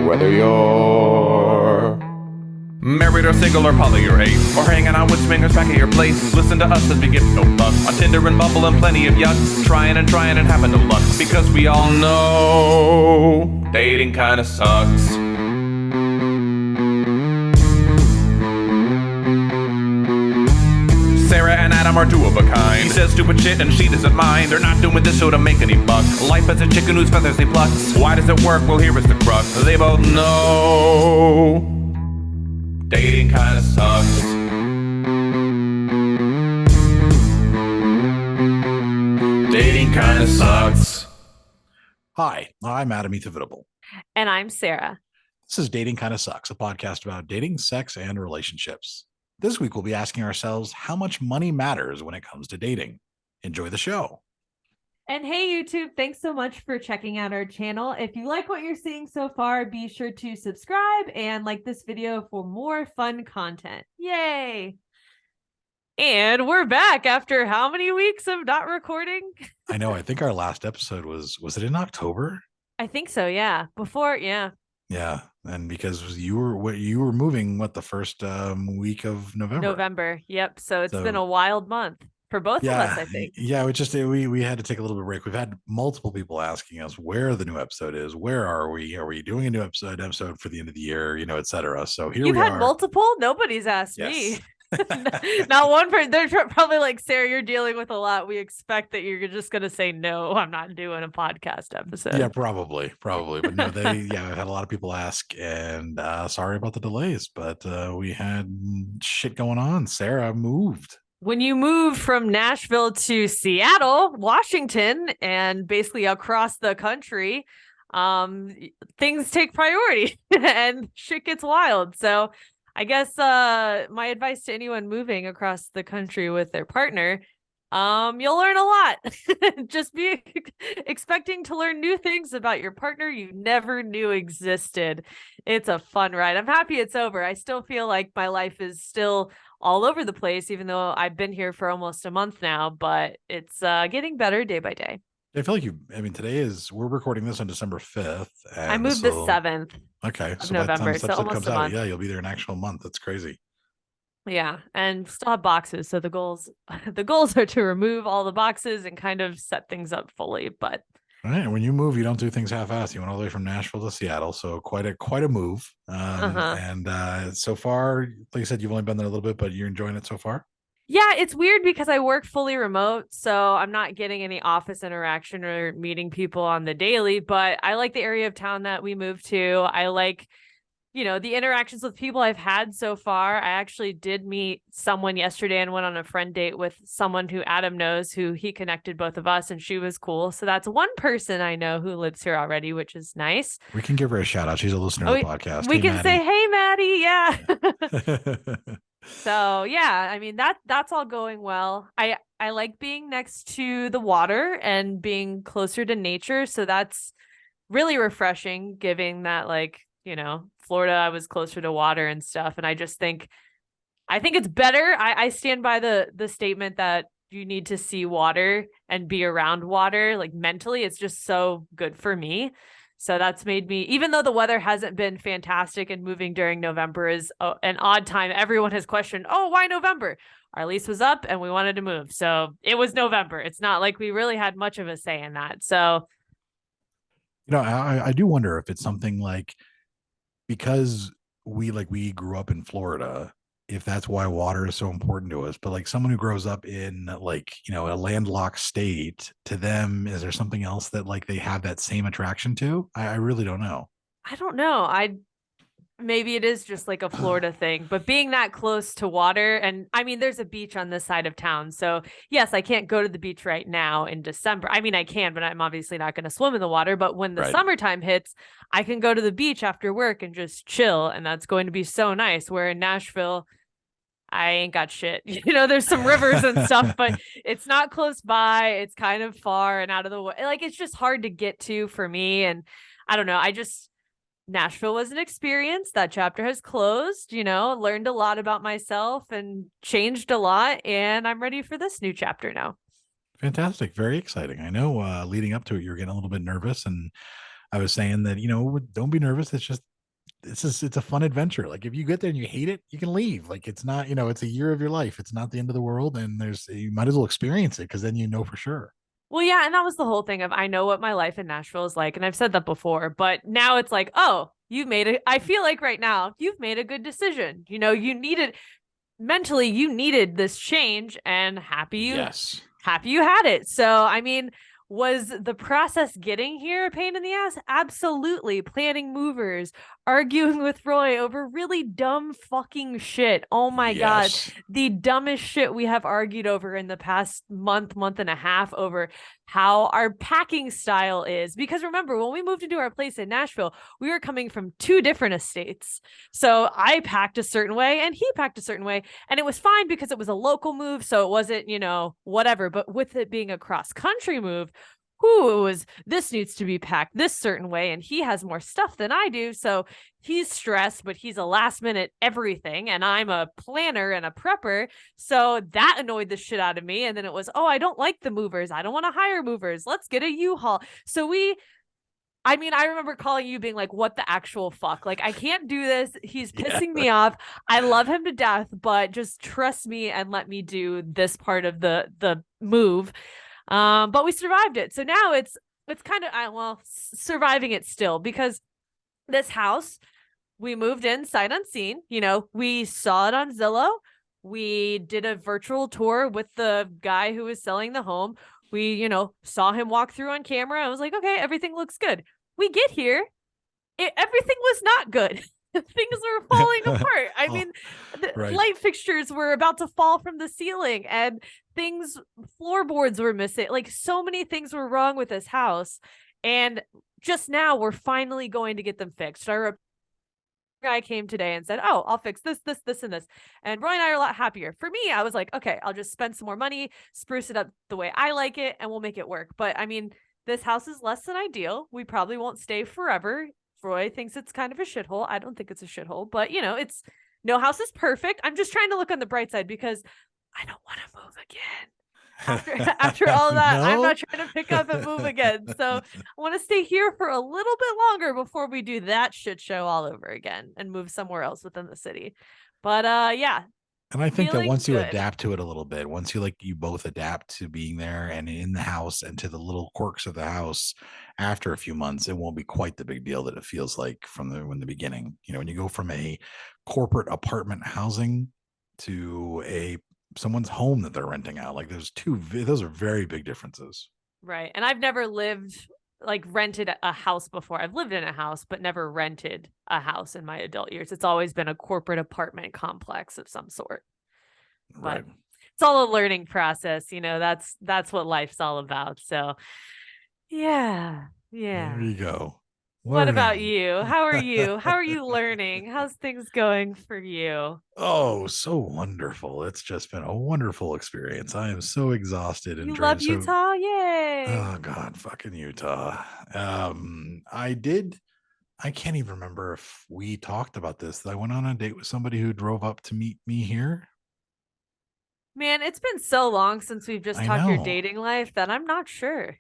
Whether you're married or single or poly or ace, or hanging out with swingers back at your place, listen to us as we give no fuck on Tinder and Bumble and plenty of yucks, trying and having no luck, because we all know dating kinda sucks. Sarah and Adam are two of a kind. He says stupid shit and she doesn't mind. They're not doing this show to make any buck. Life as a chicken whose feathers they pluck. Why does it work? Well, here is the crux. They both know dating kinda sucks. Dating kinda sucks. Hi, I'm Adam Heath Avitable. And I'm Sarah. This is Dating Kinda Sucks, a podcast about dating, sex, and relationships. This week, we'll be asking ourselves how much money matters when it comes to dating. Enjoy the show. And hey, YouTube, thanks so much for checking out our channel. If you like what you're seeing so far, be sure to subscribe and like this video for more fun content. Yay! And we're back after how many weeks of not recording? I know. I think our last episode was it in October? I think so, yeah. Yeah, and because you were moving the first week of November. Yep. So it's been a wild month for both of us, I think. Yeah, we had to take a little bit of break. We've had multiple people asking us where the new episode is. Where are we? Are we doing a new episode for the end of the year? etc. So here You've we are. You've had multiple? Nobody's asked me. Not one person. They're probably like, Sarah, you're dealing with a lot. We expect that you're just going to say, no, I'm not doing a podcast episode. Yeah, probably. But no, I've had a lot of people ask, and sorry about the delays, but we had shit going on. Sarah moved. When you move from Nashville to Seattle, Washington, and basically across the country, things take priority and shit gets wild. So I guess my advice to anyone moving across the country with their partner, you'll learn a lot. Just be expecting to learn new things about your partner you never knew existed. It's a fun ride. I'm happy it's over. I still feel like my life is still all over the place, even though I've been here for almost a month now, but it's getting better day by day. I feel like we're recording this on December 5th. And I moved the 7th. Okay. So November. So almost a month. Yeah, you'll be there an actual month. That's crazy. Yeah. And still have boxes. So the goals are to remove all the boxes and kind of set things up fully. But all right. When you move, you don't do things half-assed. You went all the way from Nashville to Seattle. So quite a move. And so far, like you said, you've only been there a little bit, but you're enjoying it so far? Yeah, it's weird because I work fully remote, so I'm not getting any office interaction or meeting people on the daily, but I like the area of town that we moved to. I like, the interactions with people I've had so far. I actually did meet someone yesterday and went on a friend date with someone who Adam knows, who he connected both of us, and she was cool. So that's one person I know who lives here already, which is nice. We can give her a shout out. She's a listener of the podcast. We can say, hey, Maddie. Yeah. So yeah, that's all going well. I like being next to the water and being closer to nature. So that's really refreshing, given that Florida, I was closer to water and stuff. And I think it's better. I stand by the statement that you need to see water and be around water, like mentally. It's just so good for me. So that's made me, even though the weather hasn't been fantastic and moving during November is an odd time, everyone has questioned, why November? Our lease was up and we wanted to move. So it was November. It's not like we really had much of a say in that. So, I do wonder if it's something like, because we grew up in Florida, if that's why water is so important to us. But like someone who grows up in a landlocked state, to them, is there something else that they have that same attraction to? I really don't know. I don't know. Maybe it is just like a Florida thing, but being that close to water, and there's a beach on this side of town. So yes, I can't go to the beach right now in December. I can, but I'm obviously not going to swim in the water. But when the summertime hits, I can go to the beach after work and just chill. And that's going to be so nice. Where in Nashville, I ain't got shit. There's some rivers and stuff, but it's not close by. It's kind of far and out of the way. It's just hard to get to for me. And I don't know. Nashville was an experience. That chapter has closed, learned a lot about myself and changed a lot. And I'm ready for this new chapter now. Fantastic. Very exciting. I know leading up to it, you were getting a little bit nervous. And I was saying that, don't be nervous. It's just it's a fun adventure. Like if you get there and you hate it, you can leave. Like it's not, it's a year of your life. It's not the end of the world, and you might as well experience it because then you know for sure. Well, yeah, and that was the whole thing of I know what my life in Nashville is like, and I've said that before, but now it's like, oh, you've made it. I feel like right now you've made a good decision. You needed mentally, you needed this change, and Yes. happy you had it. So, I mean, was the process getting here a pain in the ass? Absolutely. Planning movers, arguing with Roy over really dumb fucking shit. Oh my God. Yes. The dumbest shit we have argued over in the past month and a half over how our packing style is. Because remember, when we moved into our place in Nashville, we were coming from 2 different estates. So I packed a certain way and he packed a certain way. And it was fine because it was a local move. So it wasn't, whatever. But with it being a cross country move, it was, this needs to be packed this certain way. And he has more stuff than I do. So he's stressed, but he's a last minute everything. And I'm a planner and a prepper. So that annoyed the shit out of me. And then it was, I don't like the movers. I don't want to hire movers. Let's get a U-Haul. So I remember calling you being like, what the actual fuck? Like, I can't do this. He's pissing me off. I love him to death, but just trust me and let me do this part of the move. But we survived it. So now it's kind of, surviving it still, because this house, we moved in sight unseen. We saw it on Zillow. We did a virtual tour with the guy who was selling the home. We, saw him walk through on camera. I was like, okay, everything looks good. We get here. Everything was not good. Things were falling apart. I mean, the light fixtures were about to fall from the ceiling, and floorboards were missing. Like, so many things were wrong with this house. And just now we're finally going to get them fixed. Our guy came today and said, I'll fix this, and this. And Roy and I are a lot happier. For me, I was like, okay, I'll just spend some more money, spruce it up the way I like it, and we'll make it work. But I mean, this house is less than ideal. We probably won't stay forever. Roy thinks it's kind of a shithole. I don't think it's a shithole, but it's no house is perfect. I'm just trying to look on the bright side because I don't want to move again. After all that, no? I'm not trying to pick up and move again. So I want to stay here for a little bit longer before we do that shit show all over again and move somewhere else within the city. But yeah. And I think that once you adapt to it a little bit, once you both adapt to being there and in the house and to the little quirks of the house, after a few months, it won't be quite the big deal that it feels like from the beginning. When you go from a corporate apartment housing to someone's home that they're renting out, like those are very big differences. Right. And I've never rented a house before. I've lived in a house, but never rented a house in my adult years. It's always been a corporate apartment complex of some sort. Right. But it's all a learning process. That's what life's all about. So yeah. There you go. What about you? How are you? How are you learning? How's things going for you? Oh, so wonderful. It's just been a wonderful experience. I am so exhausted and you love Utah? Yay. Oh God, fucking Utah. I can't even remember if we talked about this. I went on a date with somebody who drove up to meet me here. Man, it's been so long since we've just talked your dating life that I'm not sure.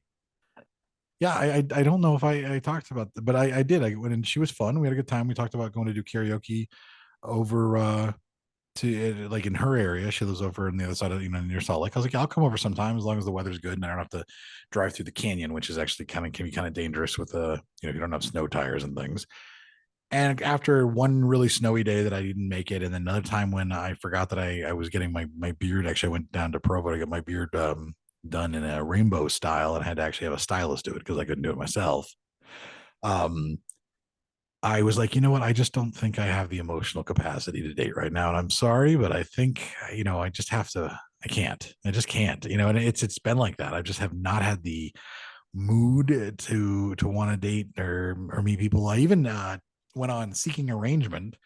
Yeah, I don't know if I talked about that, but I did. I went and she was fun. We had a good time. We talked about going to do karaoke over to like in her area. She lives over on the other side of near Salt Lake. I was like, I'll come over sometime as long as the weather's good and I don't have to drive through the canyon, which is actually can be kind of dangerous with if you don't have snow tires and things. And after one really snowy day that I didn't make it, and then another time when I forgot that I was getting my beard. Actually, I went down to Provo to get my beard done in a rainbow style, and I had to actually have a stylist do it because I couldn't do it myself. I was like, you know what? I just don't think I have the emotional capacity to date right now. And I'm sorry, but I think, I just have to, I just can't, and it's been like that. I just have not had the mood to want to date or meet people. I even went on Seeking Arrangement,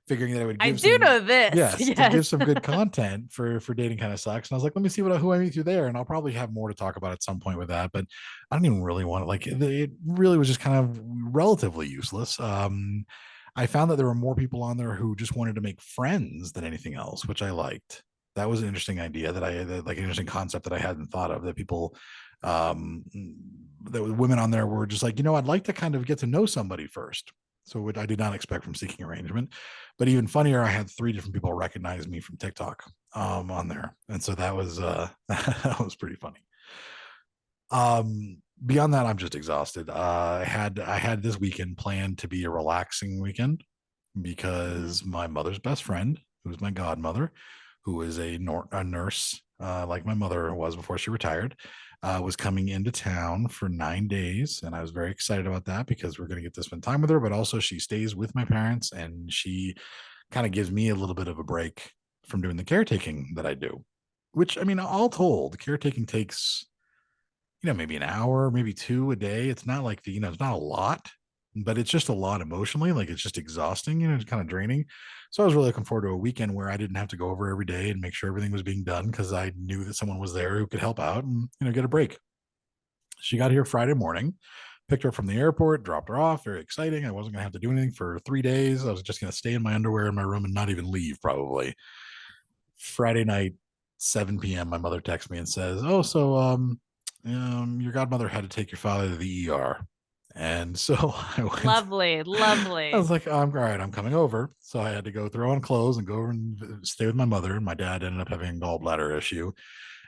figuring that I would give know this. Yes, to give some good content for dating kind of sucks. And I was like, let me see who I meet through there. And I'll probably have more to talk about at some point with that. But I don't even really want it. It really was just kind of relatively useless. I found that there were more people on there who just wanted to make friends than anything else, which I liked. That was an interesting idea that an interesting concept that I hadn't thought of, that people, the women on there were just like, I'd like to kind of get to know somebody first. So what I did not expect from Seeking Arrangement. But even funnier, I had 3 different people recognize me from TikTok on there. And so that was that was pretty funny. Beyond that, I'm just exhausted. I had this weekend planned to be a relaxing weekend because my mother's best friend, who's my godmother, who is a nurse, like my mother was before she retired, was coming into town for 9 days. And I was very excited about that because we're going to get to spend time with her, but also she stays with my parents and she kind of gives me a little bit of a break from doing the caretaking that I do, which, I mean, all told, caretaking takes, maybe an hour, maybe 2 a day. It's not like it's not a lot, but it's just a lot emotionally. Like it's just exhausting, it's kind of draining. So I was really looking forward to a weekend where I didn't have to go over every day and make sure everything was being done because I knew that someone was there who could help out and, get a break. She got here Friday morning, picked her up from the airport, dropped her off. Very exciting. I wasn't going to have to do anything for 3 days. I was just going to stay in my underwear in my room and not even leave probably. Friday night, 7 p.m., my mother texts me and says, "Oh, so your godmother had to take your father to the ER." And so I went. Lovely. I was like, all right, I'm coming over. So I had to go throw on clothes and go over and stay with my mother. And my dad ended up having a gallbladder issue.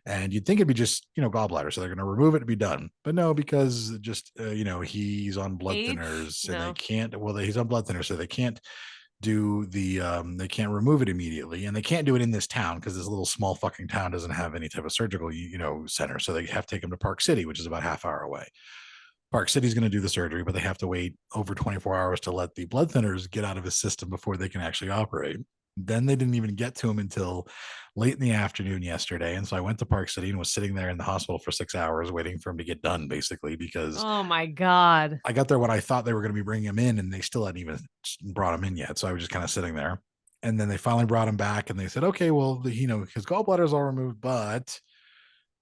And you'd think it'd be just, gallbladder. So they're going to remove it to be done. But no, because just, he's on blood thinners and they can't, he's on blood thinners. So they can't do they can't remove it immediately, and they can't do it in this town because this little small fucking town doesn't have any type of surgical center. So they have to take him to Park City, which is about half hour away. Park City's going to do the surgery, but they have to wait over 24 hours to let the blood thinners get out of his system before they can actually operate. Then they didn't even get to him until late in the afternoon yesterday. And so I went to Park City and was sitting there in the hospital for 6 hours waiting for him to get done, basically, because oh my God, I got there when I thought they were going to be bringing him in and they still hadn't even brought him in yet. So I was just kind of sitting there. And then they finally brought him back and they said, okay, well, his gallbladder is all removed, but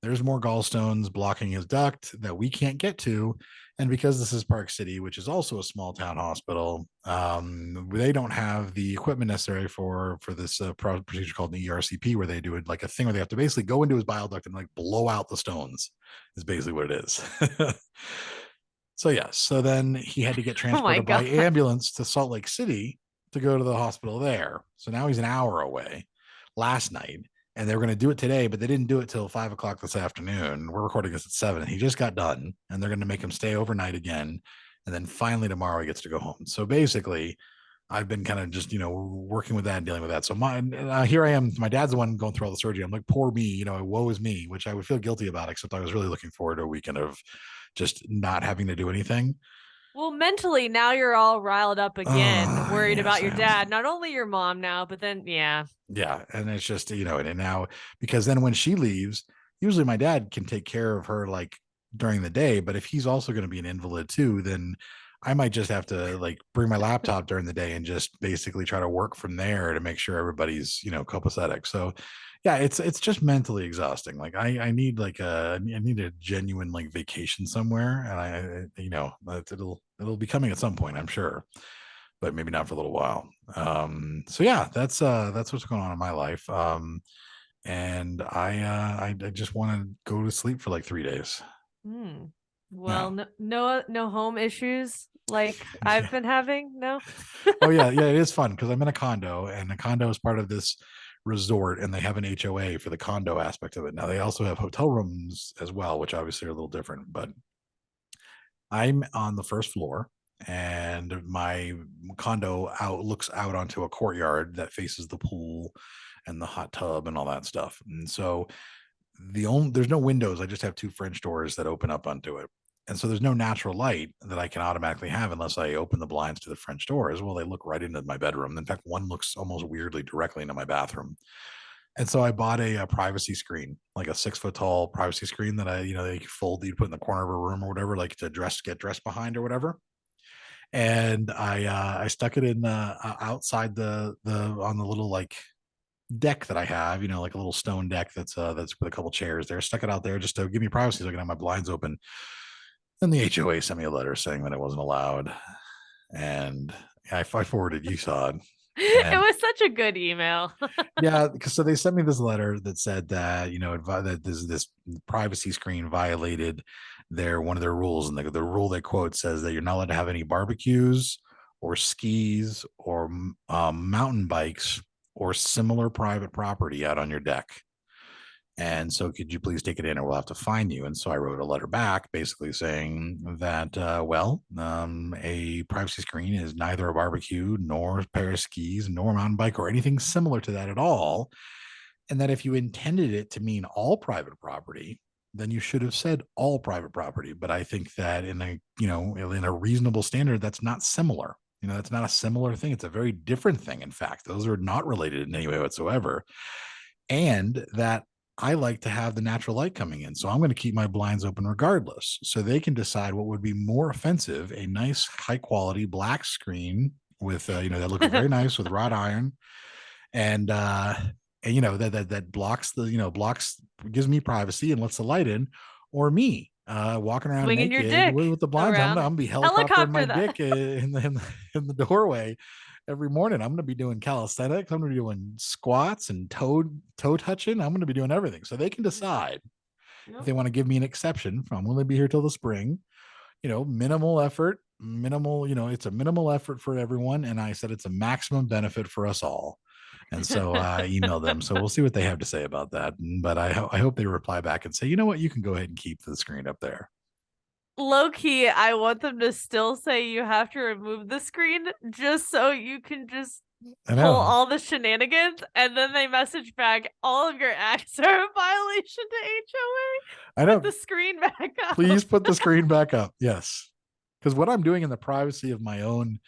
there's more gallstones blocking his duct that we can't get to. And because this is Park City, which is also a small town hospital, they don't have the equipment necessary for this procedure called an ERCP, where they do it like a thing where they have to basically go into his bile duct and like blow out the stones is basically what it is. So yeah, so then he had to get transported by ambulance to Salt Lake City to go to the hospital there. So now he's an hour away last night. And they were going to do it today, but they didn't do it till 5 o'clock this afternoon. We're recording this at 7. He just got done, and they're going to make him stay overnight again. And then finally tomorrow he gets to go home. So basically, I've been kind of just, working with that and dealing with that. So here I am. My dad's the one going through all the surgery. I'm like, poor me, woe is me, which I would feel guilty about, except I was really looking forward to a weekend of just not having to do anything. Well, mentally, now you're all riled up again, worried about your dad, not only your mom now, but then, yeah. And it's just, and now, because then when she leaves, usually my dad can take care of her like during the day. But if he's also going to be an invalid too, then I might just have to like bring my laptop during the day and just basically try to work from there to make sure everybody's, copacetic. So yeah, it's just mentally exhausting. Like I need I need a genuine like vacation somewhere, and it'll be coming at some point, I'm sure, but maybe not for a little while. So yeah, that's what's going on in my life. And I just want to go to sleep for like 3 days. Well, yeah. No home issues like I've been having. No. Oh yeah, it is fun because I'm in a condo, and a condo is part of this resort, and they have an HOA for the condo aspect of it. Now they also have hotel rooms as well, which obviously are a little different, but I'm on the first floor and my condo looks out onto a courtyard that faces the pool and the hot tub and all that stuff. And so there's no windows. I just have 2 French doors that open up onto it. And so there's no natural light that I can automatically have unless I open the blinds to the French doors. Well, they look right into my bedroom. In fact, one looks almost weirdly directly into my bathroom. And so I bought a privacy screen, like a 6-foot tall privacy screen that they fold, you put in the corner of a room or whatever, like to get dressed behind or whatever. And I stuck it in outside on the little like deck that I have, like a little stone deck that's with a couple chairs there. Stuck it out there just to give me privacy so I can have my blinds open. And the HOA sent me a letter saying that it wasn't allowed. And I forwarded, you saw it. It was such a good email. Yeah, because so they sent me this letter that said that that this privacy screen violated one of their rules, and the rule they quote says that you're not allowed to have any barbecues or skis or mountain bikes or similar private property out on your deck. And so could you please take it in or we'll have to fine you? And so I wrote a letter back basically saying that, a privacy screen is neither a barbecue nor a pair of skis nor a mountain bike or anything similar to that at all. And that if you intended it to mean all private property, then you should have said all private property. But I think that in a reasonable standard, that's not similar. That's not a similar thing. It's a very different thing. In fact, those are not related in any way whatsoever. And that I like to have the natural light coming in. So I'm going to keep my blinds open regardless. So they can decide what would be more offensive, a nice high quality black screen with, that looks very nice with wrought iron. And that blocks, gives me privacy and lets the light in, or me walking around Swinging naked your dick with the blinds. I'm gonna be helicoptering my that. dick in the doorway every morning. I'm gonna be doing calisthenics. I'm gonna be doing squats and toe touching. I'm gonna be doing everything. So they can decide if they want to give me an exception. I'm going to be here till the spring. Minimal effort. It's a minimal effort for everyone. And I said it's a maximum benefit for us all. And so I emailed them. So we'll see what they have to say about that. But I hope they reply back and say, you know what, you can go ahead and keep the screen up there. Low key, I want them to still say you have to remove the screen just so you can just pull all the shenanigans, and then they message back, all of your acts are a violation to HOA. I know. Put the screen back up. Please put the screen back up. Yes. Because what I'm doing in the privacy of my own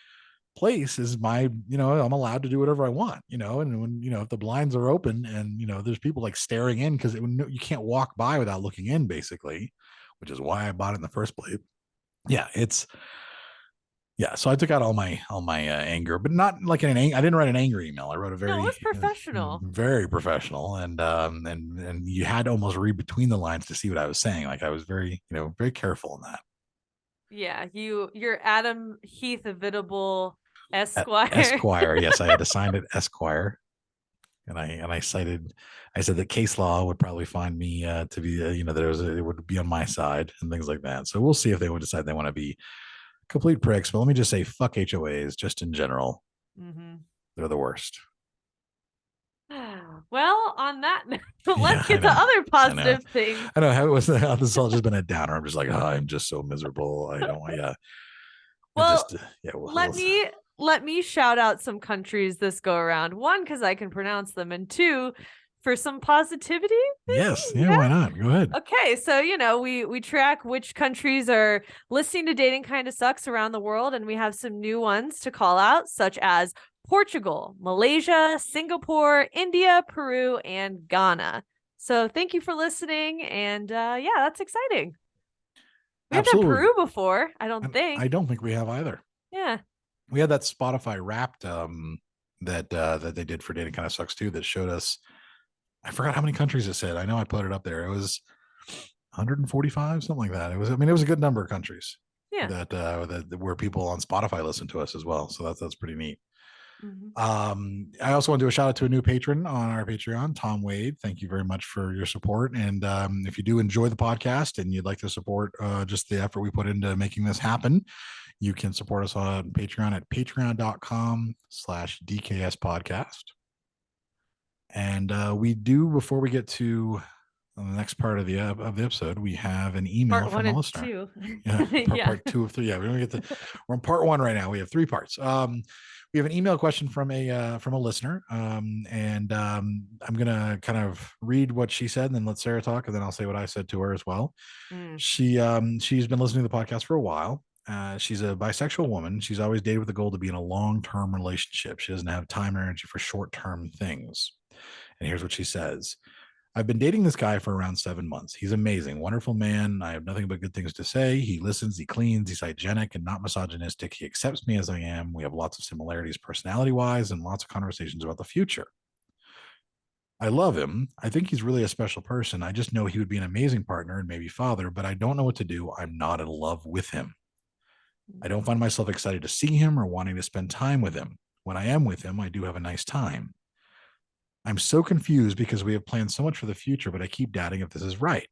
place is I'm allowed to do whatever I want, and when, if the blinds are open and, there's people like staring in because you can't walk by without looking in basically, which is why I bought it in the first place. So I took out all my anger, but not like I didn't write an angry email. I wrote a very, it was professional, very professional. And you had to almost read between the lines to see what I was saying. Like I was very, very careful in that. Yeah. You're Adam Heath Avitable Esquire. Esquire. Yes. I had to sign it Esquire. And I said that case law would probably find me to be, it would be on my side and things like that. So we'll see if they would decide they want to be complete pricks. But let me just say, fuck HOAs just in general. Mm-hmm. They're the worst. Well, on that note, let's get to other positive things. I know how it was. This has all just been a downer. I'm just like, I'm just so miserable. I don't. Yeah. Well, let me shout out some countries this go around. One, because I can pronounce them, and two, for some positivity. Yes. Yeah. Why not? Go ahead. Okay. So, we track which countries are listening to Dating Kinda Sucks around the world, and we have some new ones to call out, such as Portugal, Malaysia, Singapore, India, Peru, and Ghana. So thank you for listening. And that's exciting. We haven't done Peru before, I don't think. I don't think we have either. Yeah. We had that Spotify Wrapped that they did for Dating Kinda Sucks too, that showed us, I forgot how many countries it said. I know I put it up there. It was 145, something like that. It was a good number of countries. Yeah. That where people on Spotify listen to us as well. So that's pretty neat. Mm-hmm. I also want to do a shout out to a new patron on our Patreon, Tom Wade. Thank you very much for your support. And if you do enjoy the podcast and you'd like to support just the effort we put into making this happen, you can support us on Patreon at patreon.com/DKS podcast. And we do, before we get to the next part of the episode, we have an email from a listener. Part 2 of 3. Yeah, we're on part 1 right now. We have 3 parts. We have an email question from a listener, and I'm gonna kind of read what she said, and then let Sarah talk, and then I'll say what I said to her as well. She's been listening to the podcast for a while. She's a bisexual woman. She's always dated with the goal to be in a long-term relationship. She doesn't have time or energy for short-term things. And here's what she says. I've been dating this guy for around 7 months. He's amazing, wonderful man. I have nothing but good things to say. He listens, he cleans, he's hygienic and not misogynistic. He accepts me as I am. We have lots of similarities personality-wise and lots of conversations about the future. I love him. I think he's really a special person. I just know he would be an amazing partner and maybe father, but I don't know what to do. I'm not in love with him. I don't find myself excited to see him or wanting to spend time with him. When I am with him, I do have a nice time. I'm so confused because we have planned so much for the future, but I keep doubting if this is right.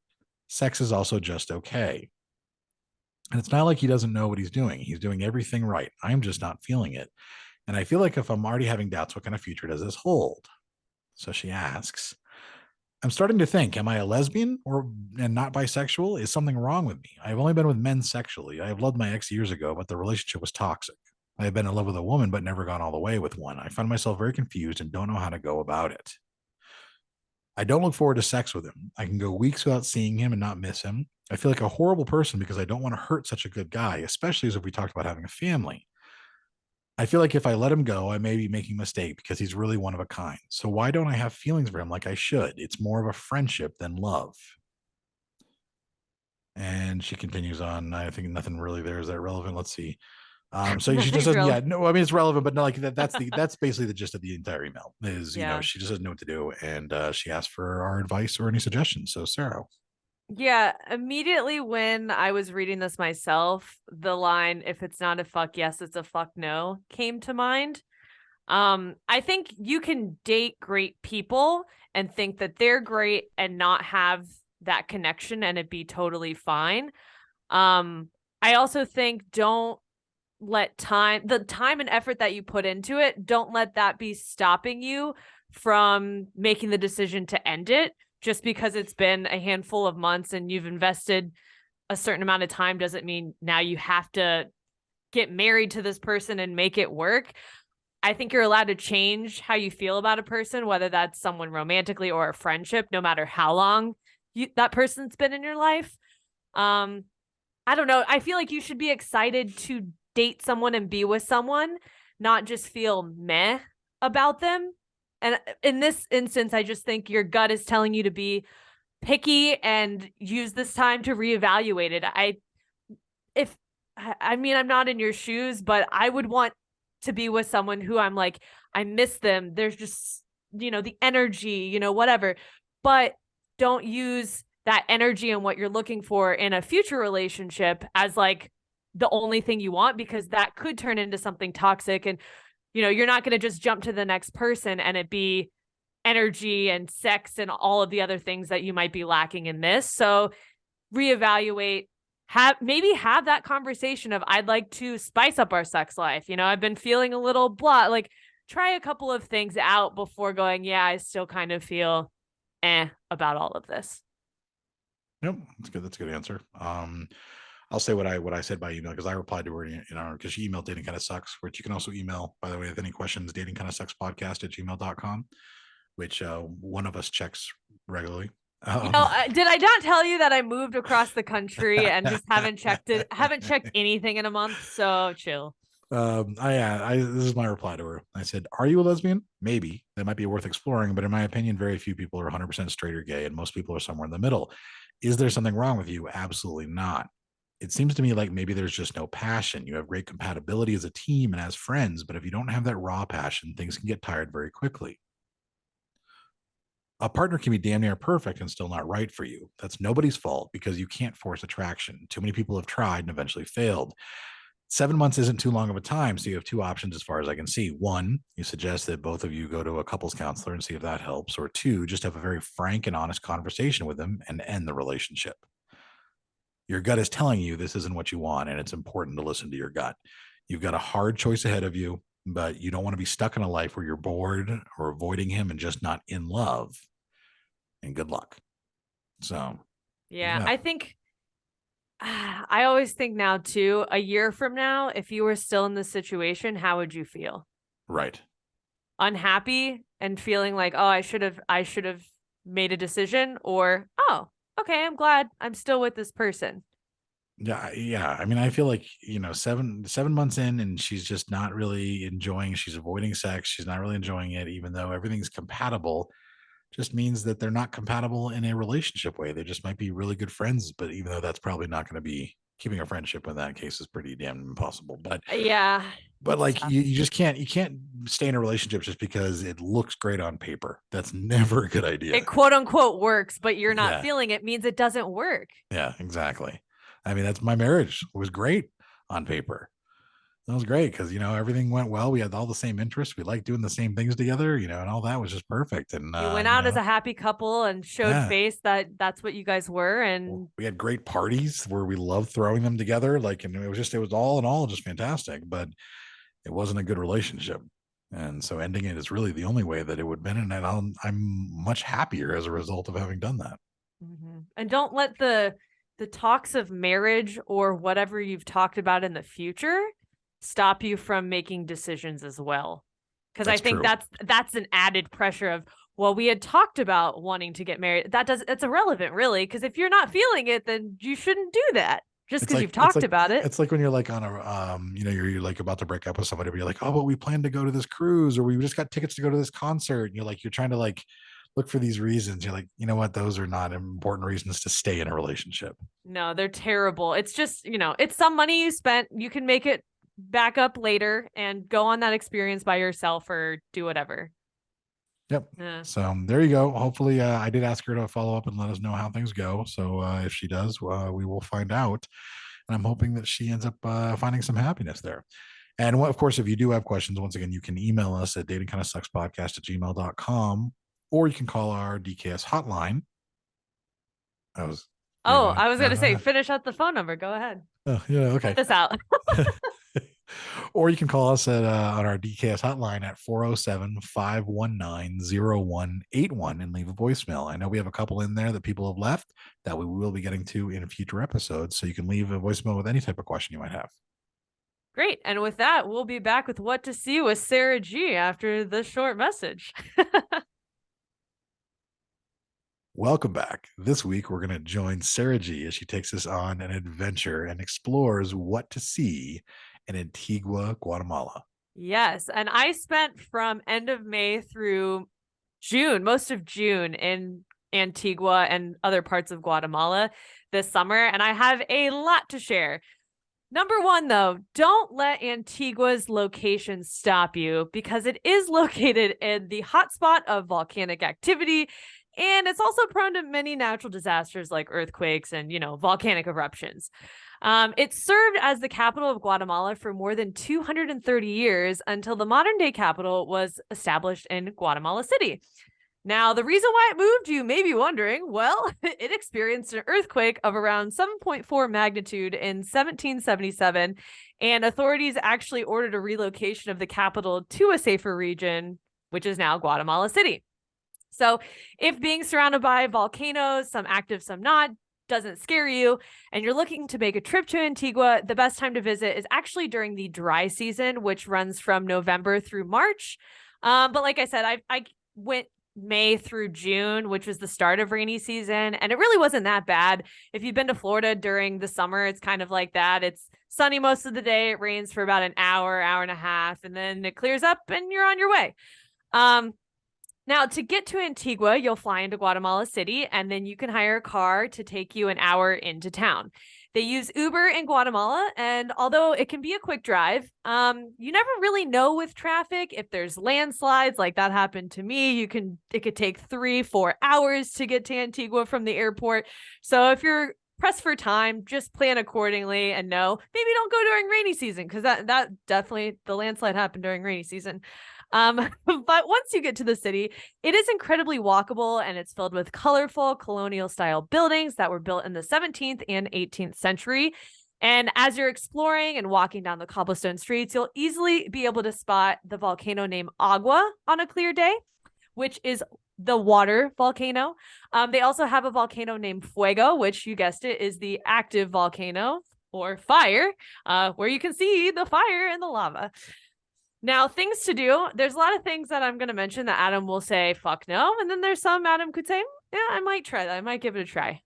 Sex is also just okay. And it's not like he doesn't know what he's doing. He's doing everything right. I'm just not feeling it. And I feel like if I'm already having doubts, what kind of future does this hold? So she asks, I'm starting to think, am I a lesbian and not bisexual? Is something wrong with me? I've only been with men sexually. I have loved my ex years ago, but the relationship was toxic. I have been in love with a woman, but never gone all the way with one. I find myself very confused and don't know how to go about it. I don't look forward to sex with him. I can go weeks without seeing him and not miss him. I feel like a horrible person because I don't want to hurt such a good guy, especially as if we talked about having a family. I feel like if I let him go, I may be making a mistake because he's really one of a kind. So why don't I have feelings for him like I should? It's more of a friendship than love. And she continues on. I think nothing really there is that relevant. Let's see. So she just says, yeah, no, I mean, it's relevant, but no, like that's basically the gist of the entire email is, she just doesn't know what to do. And she asked for our advice or any suggestions. So Sarah. Yeah, immediately when I was reading this myself, the line, if it's not a fuck yes, it's a fuck no, came to mind. I think you can date great people and think that they're great and not have that connection and it be totally fine. I also think don't let the time and effort that you put into it, don't let that be stopping you from making the decision to end it. Just because it's been a handful of months and you've invested a certain amount of time doesn't mean now you have to get married to this person and make it work. I think you're allowed to change how you feel about a person, whether that's someone romantically or a friendship, no matter how long that person's been in your life. I don't know. I feel like you should be excited to date someone and be with someone, not just feel meh about them. And in this instance, I just think your gut is telling you to be picky and use this time to reevaluate it. I'm not in your shoes, but I would want to be with someone who I'm like, I miss them. There's just, the energy, whatever. But don't use that energy and what you're looking for in a future relationship as like the only thing you want, because that could turn into something toxic. And you're not going to just jump to the next person and it be energy and sex and all of the other things that you might be lacking in this. So reevaluate, have that conversation of, I'd like to spice up our sex life. I've been feeling a little blah, like try a couple of things out before going, yeah, I still kind of feel about all of this. Yep. That's good. That's a good answer. I'll say what I said by email because I replied to her, because she emailed Dating Kind of Sucks, which you can also email, by the way, with any questions, datingkindofsuckspodcast@gmail.com, which one of us checks regularly. Did I not tell you that I moved across the country and just haven't checked anything in a month? So chill. This is my reply to her. I said, are you a lesbian? Maybe. That might be worth exploring, but in my opinion, very few people are 100% straight or gay, and most people are somewhere in the middle. Is there something wrong with you? Absolutely not. It seems to me like maybe there's just no passion. You have great compatibility as a team and as friends, but if you don't have that raw passion, things can get tired very quickly. A partner can be damn near perfect and still not right for you. That's nobody's fault because you can't force attraction. Too many people have tried and eventually failed. 7 months isn't too long of a time, so you have two options as far as I can see. One, you suggest that both of you go to a couples counselor and see if that helps. Or two, just have a very frank and honest conversation with them and end the relationship. Your gut is telling you this isn't what you want, and it's important to listen to your gut. You've got a hard choice ahead of you, but you don't want to be stuck in a life where you're bored or avoiding him and just not in love. And good luck. So, yeah. I think I always think now too, a year from now, if you were still in this situation, how would you feel? Right. Unhappy and feeling like, oh, I should have made a decision, or, oh, okay, I'm glad I'm still with this person. Yeah. I mean, I feel like, 7 months in and she's just not really enjoying, she's avoiding sex. She's not really enjoying it, even though everything's compatible. Just means that they're not compatible in a relationship way. They just might be really good friends, but even though that's probably not going to be, keeping a friendship in that case is pretty damn impossible. But yeah, but like you just can't stay in a relationship just because it looks great on paper. That's never a good idea. It quote unquote works, but you're not feeling it means it doesn't work. Yeah, exactly. I mean, that's my marriage. It was great on paper. That was great because, everything went well. We had all the same interests. We liked doing the same things together, and all that was just perfect. And, You went out as a happy couple and showed yeah. face that that's what you guys were. And we had great parties where we loved throwing them together. And it was all in all just fantastic, but it wasn't a good relationship. And so ending it is really the only way that it would have been. And I'm much happier as a result of having done that. Mm-hmm. And don't let the talks of marriage or whatever you've talked about in the future stop you from making decisions as well. Because I think true. that's an added pressure of, well, we had talked about wanting to get married. It's irrelevant, really, because if you're not feeling it, then you shouldn't do that just because you've talked about it. It's like when you're like on a you're like about to break up with somebody, but you're like, oh, but we plan to go to this cruise, or we just got tickets to go to this concert. And you're trying to like look for these reasons. You're like, you know what, those are not important reasons to stay in a relationship. No, they're terrible. It's just, it's some money you spent. You can make it back up later and go on that experience by yourself or do whatever. Yep. Yeah. So there you go. Hopefully, I did ask her to follow up and let us know how things go. So if she does, we will find out. And I'm hoping that she ends up finding some happiness there. And of course, if you do have questions, once again, you can email us at datingkindofsuckspodcast@gmail.com, or you can call our DKS hotline. I was going to say, finish out the phone number. Go ahead. Oh, yeah. Okay. Cut this out. Or you can call us at on our DKS hotline at 407-519-0181 and leave a voicemail. I know we have a couple in there that people have left that we will be getting to in future episodes. So you can leave a voicemail with any type of question you might have. Great. And with that, we'll be back with What to See with Sarah G after this short message. Welcome back. This week, we're going to join Sarah G as she takes us on an adventure and explores what to see in Antigua, Guatemala. Yes. And I spent from end of May through June, most of June in Antigua and other parts of Guatemala this summer. And I have a lot to share. Number one, though, don't let Antigua's location stop you because it is located in the hotspot of volcanic activity. And it's also prone to many natural disasters like earthquakes and, volcanic eruptions. It served as the capital of Guatemala for more than 230 years until the modern day capital was established in Guatemala City. Now, the reason why it moved, you may be wondering, well, it experienced an earthquake of around 7.4 magnitude in 1777, and authorities actually ordered a relocation of the capital to a safer region, which is now Guatemala City. So if being surrounded by volcanoes, some active, some not, doesn't scare you, and you're looking to make a trip to Antigua, the best time to visit is actually during the dry season, which runs from November through March. But like I said, I went May through June, which was the start of rainy season, and it really wasn't that bad. If you've been to Florida during the summer, it's kind of like that. It's sunny most of the day. It rains for about an hour, hour and a half, and then it clears up and you're on your way. Now, to get to Antigua, you'll fly into Guatemala City, and then you can hire a car to take you an hour into town. They use Uber in Guatemala, and although it can be a quick drive, you never really know with traffic if there's landslides, like that happened to me. It could take 3-4 hours to get to Antigua from the airport. So if you're pressed for time, just plan accordingly, and maybe don't go during rainy season, because that definitely, the landslide happened during rainy season. But once you get to the city, it is incredibly walkable, and it's filled with colorful colonial style buildings that were built in the 17th and 18th century. And as you're exploring and walking down the cobblestone streets, you'll easily be able to spot the volcano named Agua on a clear day, which is the water volcano. They also have a volcano named Fuego, which, you guessed it, is the active volcano, or fire, where you can see the fire and the lava. Now, things to do. There's a lot of things that I'm going to mention that Adam will say, fuck no. And then there's some Adam could say, yeah, I might try that. I might give it a try.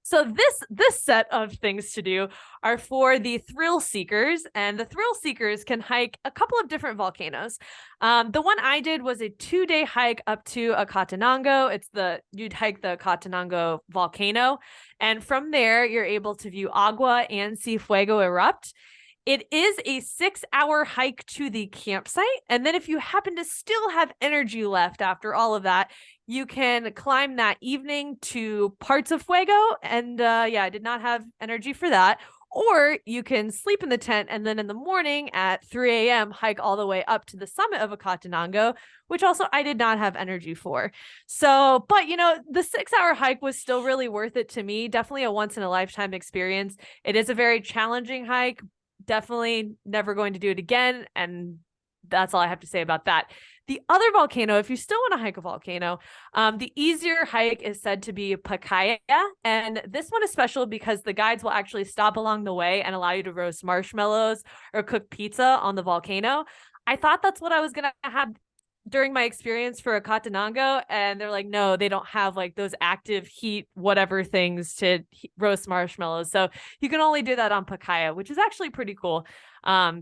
So this set of things to do are for the thrill seekers, and the thrill seekers can hike a couple of different volcanoes. The one I did was a 2-day hike up to Acatenango. You'd hike the Acatenango volcano, and from there you're able to view Agua and see Fuego erupt. It is a 6-hour hike to the campsite. And then if you happen to still have energy left after all of that, you can climb that evening to parts of Fuego. And I did not have energy for that. Or you can sleep in the tent and then in the morning at 3 a.m. hike all the way up to the summit of Akatanango, which also I did not have energy for. So, but the 6-hour hike was still really worth it to me. Definitely a once in a lifetime experience. It is a very challenging hike. Definitely never going to do it again. And that's all I have to say about that. The other volcano, if you still want to hike a volcano, the easier hike is said to be Pacaya. And this one is special because the guides will actually stop along the way and allow you to roast marshmallows or cook pizza on the volcano. I thought that's what I was going to have during my experience for Akatanango, and they're like, no, they don't have like those active heat whatever things to roast marshmallows, so you can only do that on Pacaya, which is actually pretty cool.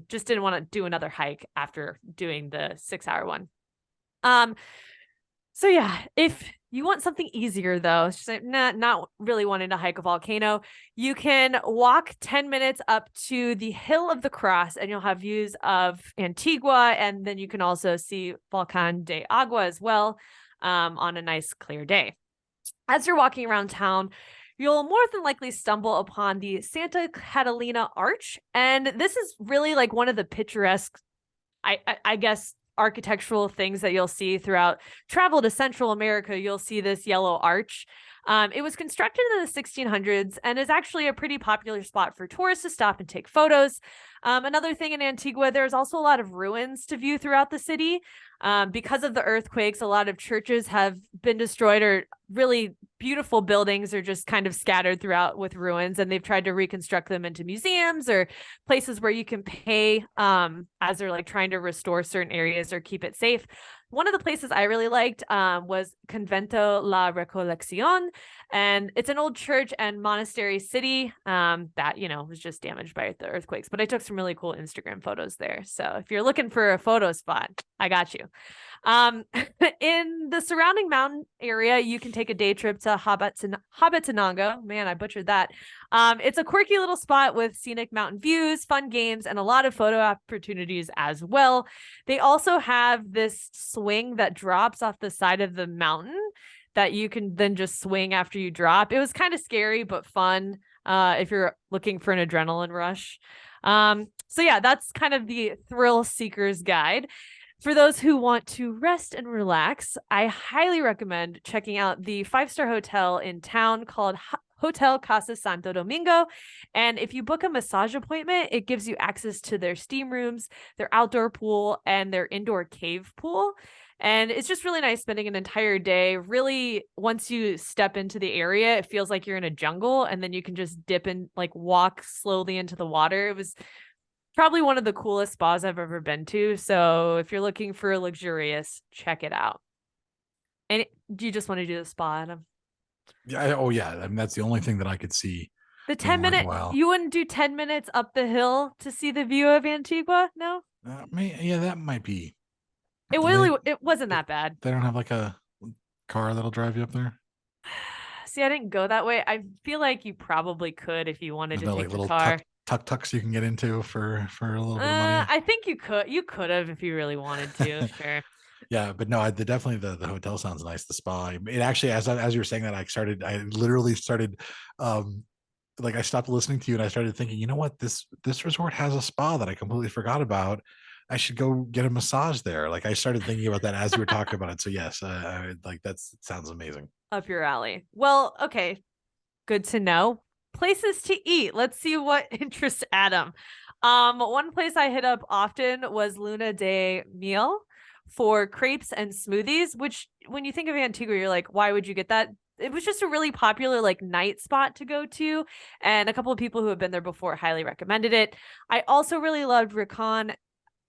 Just didn't want to do another hike after doing the 6-hour one. So yeah, if you want something easier though, it's just like, not really wanting to hike a volcano, you can walk 10 minutes up to the Hill of the Cross and you'll have views of Antigua, and then you can also see Volcán de Agua as well on a nice clear day. As you're walking around town, you'll more than likely stumble upon the Santa Catalina Arch, and this is really like one of the picturesque, I guess, architectural things that you'll see throughout travel to Central America. You'll see this yellow arch. It was constructed in the 1600s and is actually a pretty popular spot for tourists to stop and take photos. Another thing in Antigua, there's also a lot of ruins to view throughout the city. Because of the earthquakes, a lot of churches have been destroyed, or really beautiful buildings are just kind of scattered throughout with ruins, and they've tried to reconstruct them into museums or places where you can pay as they're like trying to restore certain areas or keep it safe. One of the places I really liked was Convento La Recolección, and it's an old church and monastery city that, was just damaged by the earthquakes. But I took some really cool Instagram photos there. So if you're looking for a photo spot, I got you. In the surrounding mountain area, you can take a day trip to Habatanango. Man, I butchered that. It's a quirky little spot with scenic mountain views, fun games, and a lot of photo opportunities as well. They also have this swing that drops off the side of the mountain that you can then just swing after you drop. It was kind of scary, but fun if you're looking for an adrenaline rush. So yeah, that's kind of the thrill seeker's guide. For those who want to rest and relax, I highly recommend checking out the 5-star hotel in town called Hotel Casa Santo Domingo. And if you book a massage appointment, it gives you access to their steam rooms, their outdoor pool, and their indoor cave pool. And it's just really nice spending an entire day. Really, once you step into the area, it feels like you're in a jungle, and then you can just dip and like walk slowly into the water. It was probably one of the coolest spas I've ever been to. So if you're looking for luxurious, check it out. And do you just want to do the spa, Adam? Yeah. Oh yeah. I mean, that's the only thing that I could see. The 10-minute, you wouldn't do 10 minutes up the hill to see the view of Antigua? No? Yeah, that might be. It wasn't that bad. They don't have like a car that'll drive you up there? See, I didn't go that way. I feel like you probably could if you wanted to take like the little car. Tuk-tuks you can get into for a little bit of money. I think you could have if you really wanted to. Sure. Yeah, but no, definitely the hotel sounds nice. The spa, it actually, as you were saying that, I literally started, like I stopped listening to you and I started thinking, you know what, this resort has a spa that I completely forgot about. I should go get a massage there. Like I started thinking about that as you were talking about it. So yes, like that sounds amazing. Up your alley. Well, okay, good to know. Places to eat. Let's see what interests Adam. One place I hit up often was Luna de Miel for crepes and smoothies, which when you think of Antigua, you're like, why would you get that? It was just a really popular like night spot to go to, and a couple of people who have been there before highly recommended it. I also really loved Rincon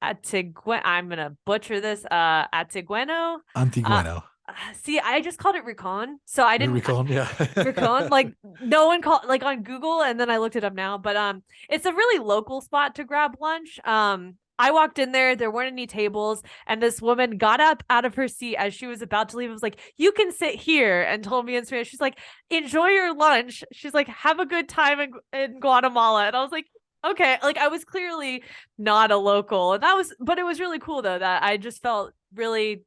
Antigueno. I'm gonna butcher this. Antigueno. See, I just called it Rincon, so I didn't. Rincon, yeah. Rincon, like no one called like on Google, and then I looked it up now. But it's a really local spot to grab lunch. I walked in there weren't any tables, and this woman got up out of her seat as she was about to leave. It was like, you can sit here, and told me in Spanish. She's like, enjoy your lunch. She's like, have a good time in Guatemala. And I was like, okay, like I was clearly not a local, and but it was really cool though, that I just felt really,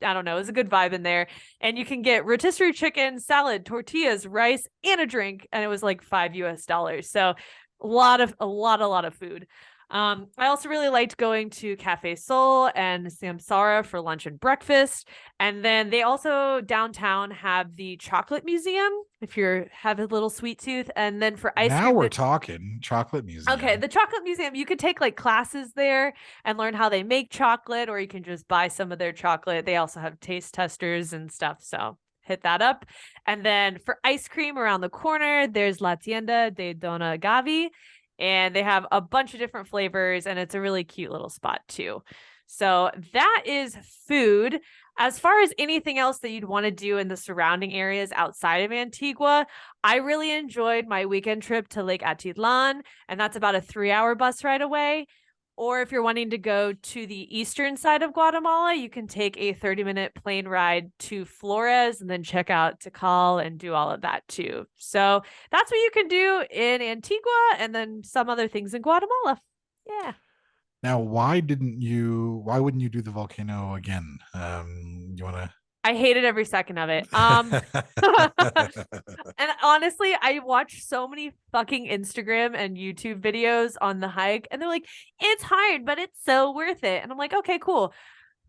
I don't know, it was a good vibe in there. And you can get rotisserie chicken, salad, tortillas, rice, and a drink, and it was like $5 US. So a lot of food. I also really liked going to Cafe Sol and Samsara for lunch and breakfast. And then they also downtown have the chocolate museum if you have a little sweet tooth. And then for ice Now cream, we're talking chocolate museum. okay, the chocolate museum, you could take like classes there and learn how they make chocolate, or you can just buy some of their chocolate. They also have taste testers and stuff. So hit that up. And then for ice cream around the corner, there's La Tienda de Dona Gavi. And they have a bunch of different flavors, and it's a really cute little spot too. So that is food. As far as anything else that you'd want to do in the surrounding areas outside of Antigua, I really enjoyed my weekend trip to Lake Atitlan, and that's about a 3-hour bus ride away. Or if you're wanting to go to the eastern side of Guatemala, you can take a 30-minute plane ride to Flores and then check out Tikal and do all of that too. So that's what you can do in Antigua, and then some other things in Guatemala. Yeah. Now, why wouldn't you do the volcano again? You want to? I hated every second of it. And honestly, I watch so many fucking Instagram and YouTube videos on the hike, and they're like, it's hard, but it's so worth it. And I'm like, okay, cool.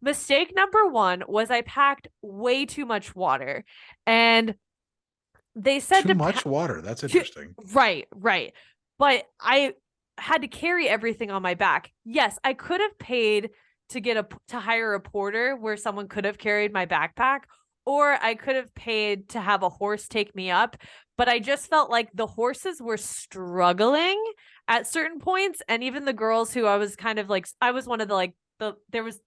Mistake number one was I packed way too much water. And they said too much water. That's interesting. Right. But I had to carry everything on my back. Yes, I could have paid to hire a porter where someone could have carried my backpack, or I could have paid to have a horse take me up. But I just felt like the horses were struggling at certain points. And even the girls who I was kind of like, I was one of the, like, there was,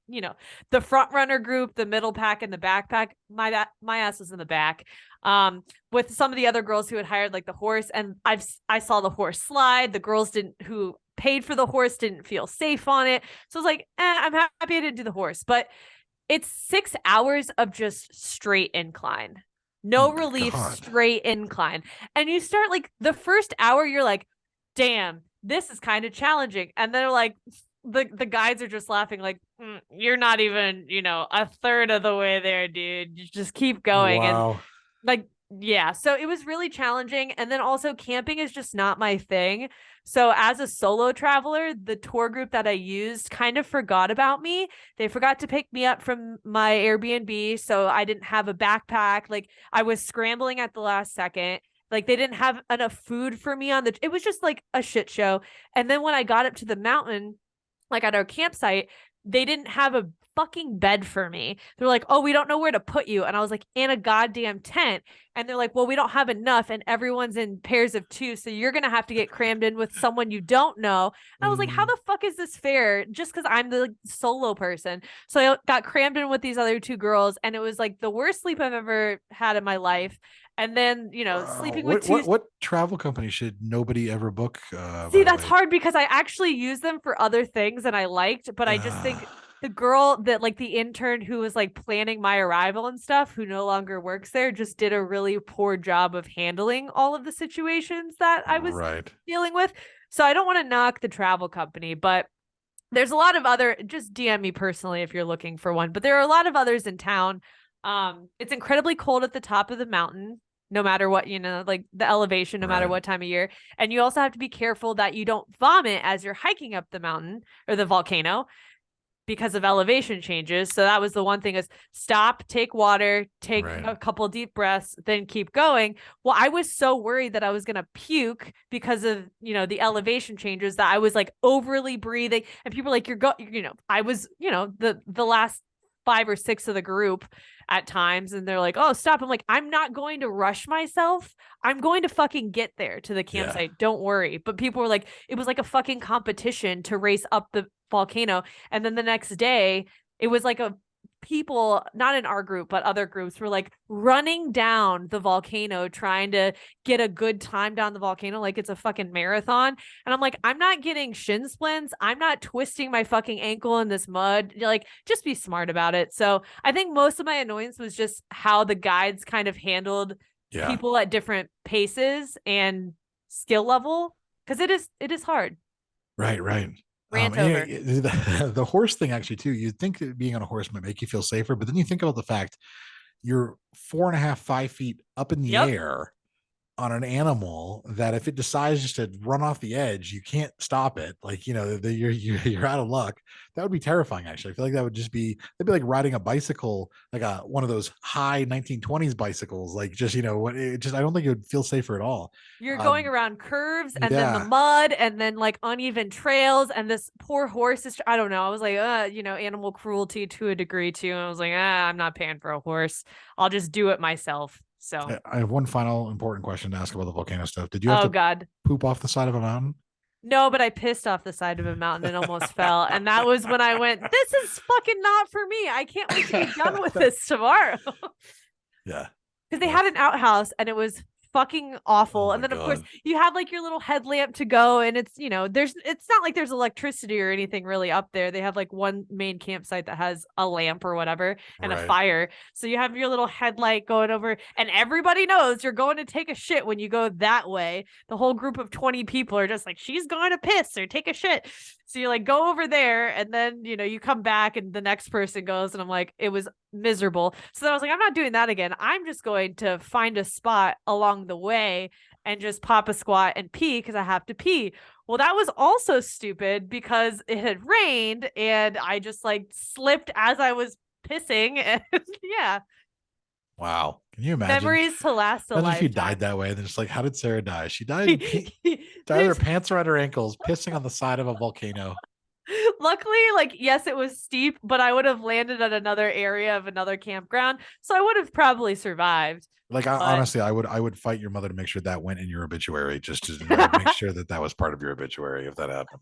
the front runner group, the middle pack, and the backpack. My ass was in the back, with some of the other girls who had hired like the horse. And I saw the horse slide. The girls who paid for the horse didn't feel safe on it. So I was like, I'm happy I didn't do the horse. But it's 6 hours of just straight incline. No relief, God. straight incline. And you start like the first hour, you're like, damn, this is kind of challenging. And they're like, the guides are just laughing like, you're not even, a third of the way there, dude. You just keep going. Wow. And like, yeah, so it was really challenging. And then also camping is just not my thing. So as a solo traveler, the tour group that I used kind of forgot about me. They forgot to pick me up from my Airbnb. So I didn't have a backpack. Like I was scrambling at the last second. Like they didn't have enough food for me it was just like a shit show. And then when I got up to the mountain, like at our campsite, they didn't have a fucking bed for me. They're like, oh, we don't know where to put you. And I was like, in a goddamn tent. And they're like, well, we don't have enough. And everyone's in pairs of 2. So you're going to have to get crammed in with someone you don't know. And I was like, how the fuck is this fair? Just because I'm the solo person. So I got crammed in with these other 2 girls. And it was like the worst sleep I've ever had in my life. And then, sleeping with 2. What travel company should nobody ever book? See, that's hard because I actually use them for other things and I liked, but I just think the girl that like the intern who was like planning my arrival and stuff, who no longer works there, just did a really poor job of handling all of the situations that I was dealing with. So I don't want to knock the travel company, but there's a lot of just DM me personally if you're looking for one, but there are a lot of others in town. It's incredibly cold at the top of the mountain, no matter what, like the elevation, no matter what time of year. And you also have to be careful that you don't vomit as you're hiking up the mountain or the volcano because of elevation changes. So that was the one thing, is stop, take water, take a couple deep breaths, then keep going. Well, I was so worried that I was going to puke because of, the elevation changes, that I was like overly breathing, and people were like, I was, the last 5 or 6 of the group at times, and they're like, oh, stop. I'm like, I'm not going to rush myself. I'm going to fucking get there to the campsite. Don't worry. But people were like, it was like a fucking competition to race up the volcano. And then the next day, it was like people, not in our group, but other groups were like running down the volcano, trying to get a good time down the volcano. Like it's a fucking marathon. And I'm like, I'm not getting shin splints. I'm not twisting my fucking ankle in this mud. Like, just be smart about it. So I think most of my annoyance was just how the guides kind of handled people at different paces and skill level. Cause it is hard. Right. Rant over. The horse thing, actually, too. You'd think that being on a horse might make you feel safer, but then you think about the fact you're 4.5, 5 feet up in the air on an animal that if it decides just to run off the edge, you can't stop it. Like, you're out of luck. That would be terrifying. Actually, I feel like that'd be like riding a bicycle, like one of those high 1920s bicycles. Like just, I don't think it would feel safer at all. You're going around curves and then the Yeah. mud and then like uneven trails. And this poor horse is, I don't know. I was like, animal cruelty to a degree too. And I was like, I'm not paying for a horse. I'll just do it myself. So I have one final important question to ask about the volcano stuff. Did you have to God. poop off the side of a mountain? No, but I pissed off the side of a mountain and almost fell. And that was when I went, this is fucking not for me. I can't wait to be done with this tomorrow. Yeah. Because they had an outhouse and it was fucking awful. Oh And my then of course God. you have like your little headlamp to go, and it's it's not like there's electricity or anything really up there. They have like one main campsite that has a lamp or whatever and a Right. fire. So you have your little headlight going over, and everybody knows you're going to take a shit when you go that way. The whole group of 20 people are just like, she's going to piss or take a shit. So you like go over there, and then you come back and the next person goes, and I'm like, it was miserable. So then I was like, I'm not doing that again. I'm just going to find a spot along the way and just pop a squat and pee because I have to pee. Well, that was also stupid because it had rained and I just like slipped as I was pissing. And yeah. Wow. Can you imagine? Memories to last a Imagine if you lifetime. died that way. And then just like, how did Sarah die? She died tied her pants around her ankles, pissing on the side of a volcano. Luckily, like, yes, it was steep, but I would have landed at another area of another campground. So I would have probably survived. Like, honestly, I would fight your mother to make sure that went in your obituary, just to make sure that was part of your obituary if that happened.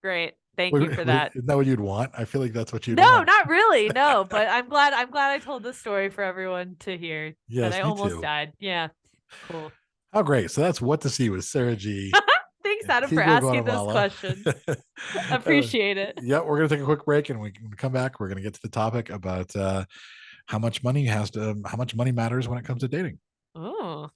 Great. Thank you for that. Isn't that what you'd want? I feel like that's what you'd No, want. not really. No, but I'm glad I told this story for everyone to hear. Yes, that I me almost too. died. Yeah. Cool. Oh, great. So that's What to See with Sarah G. Thanks, Adam, for Antigua, asking those Guatemala. questions. Appreciate it. Yeah, we're gonna take a quick break, and we can come back. We're gonna get to the topic about how much money matters when it comes to dating. Oh.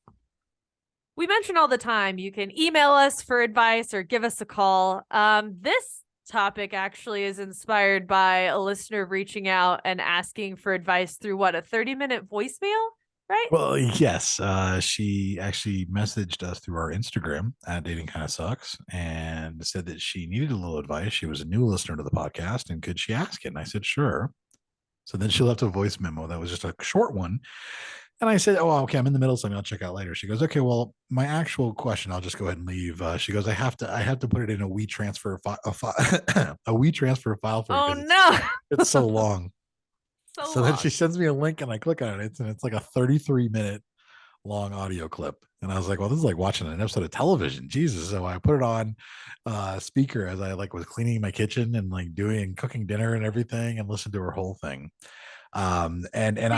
We mention all the time you can email us for advice or give us a call. This topic actually is inspired by a listener reaching out and asking for advice through a 30-minute voicemail, right? Well, yes. She actually messaged us through our Instagram at Dating Kinda Sucks and said that she needed a little advice. She was a new listener to the podcast, and could she ask it? And I said, sure. So then she left a voice memo that was just a short one. And I said, oh, okay, I'm in the middle of something. I'll check out later. She goes, okay, well, my actual question, I'll just go ahead and leave. She goes, I have to put it in a WeTransfer a WeTransfer file for Oh it. no. It's so long. So long. then she sends me a link and I click on it. It's like a 33-minute long audio clip. And I was like, well, this is like watching an episode of television. Jesus. So I put it on speaker as I was cleaning my kitchen and cooking dinner and everything, and listened to her whole thing. And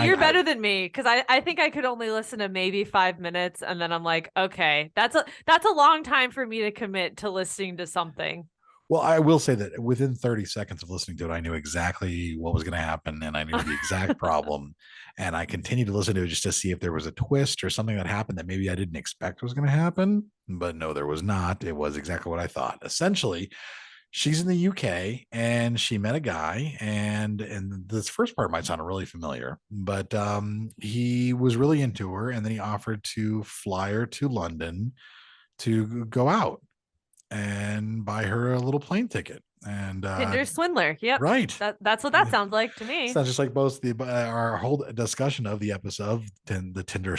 you're better than me, because I think I could only listen to maybe 5 minutes, and then I'm like, okay, that's a long time for me to commit to listening to something. Well, I will say that within 30 seconds of listening to it, I knew exactly what was going to happen, and I knew the exact problem. And I continued to listen to it just to see if there was a twist or something that happened that maybe I didn't expect was going to happen. But no, there was not. It was exactly what I thought. Essentially, she's in the UK and she met a guy, and this first part might sound really familiar, but he was really into her, and then he offered to fly her to London to go out and buy her a little plane ticket. And Tinder swindler. Yep. Right. That's what that sounds like to me. Sounds just like both our whole discussion of the episode, the Tinder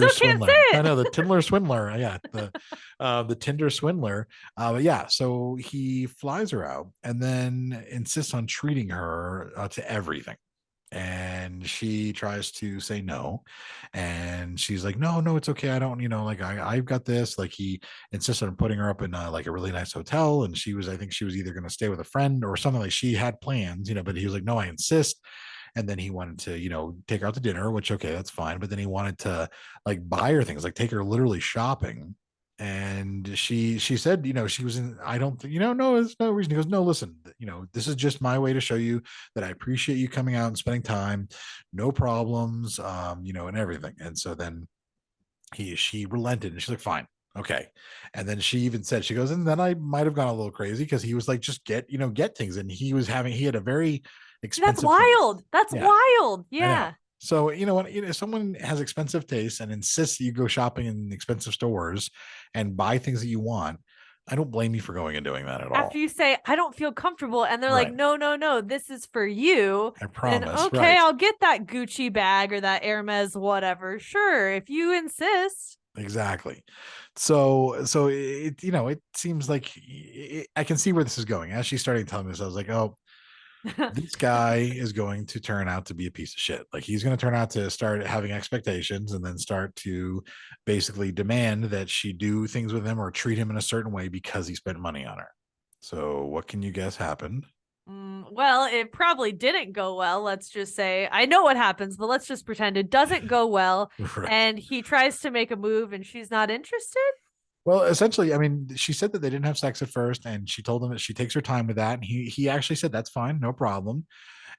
swindler. I know, the Tinder swindler. Yeah, the Tinder swindler. But yeah, so he flies her out and then insists on treating her to everything. And she tries to say no, and she's like, no, it's okay. I don't, I've got this. Like, he insisted on putting her up in a really nice hotel. And I think she was either going to stay with a friend or something. Like, she had plans, but he was like, no, I insist. And then he wanted to, take her out to dinner, which, okay, that's fine. But then he wanted to buy her things, take her literally shopping. And she said, she was in, I don't think, no, it's no reason. He goes, no, listen, this is just my way to show you that I appreciate you coming out and spending time, no problems, and everything. And so then she relented, and she's like, fine. Okay. And then she even said, she goes, and then I might've gone a little crazy, because he was like, just get things. And he had a very expensive. That's wild. That's wild. Yeah. So, you know what? If someone has expensive tastes and insists that you go shopping in expensive stores and buy things that you want, I don't blame you for going and doing that at After all. you say, I don't feel comfortable, and they're like, Right. no, no, no, this is for you. I Then, promise. okay, Right. I'll get that Gucci bag or that Hermes, whatever. Sure, if you insist. Exactly. So it, it seems like I can see where this is going. As she started telling me this, I was like, oh, this guy is going to turn out to be a piece of shit. Like he's going to turn out to start having expectations and then start to basically demand that she do things with him or treat him in a certain way because he spent money on her. So what can you guess happened? Well, it probably didn't go well. Let's just say I know what happens, but let's just pretend it doesn't go well. Right. And he tries to make a move and she's not interested. Well, essentially, I mean, she said that they didn't have sex at first, and she told him that she takes her time with that. And he actually said that's fine, no problem.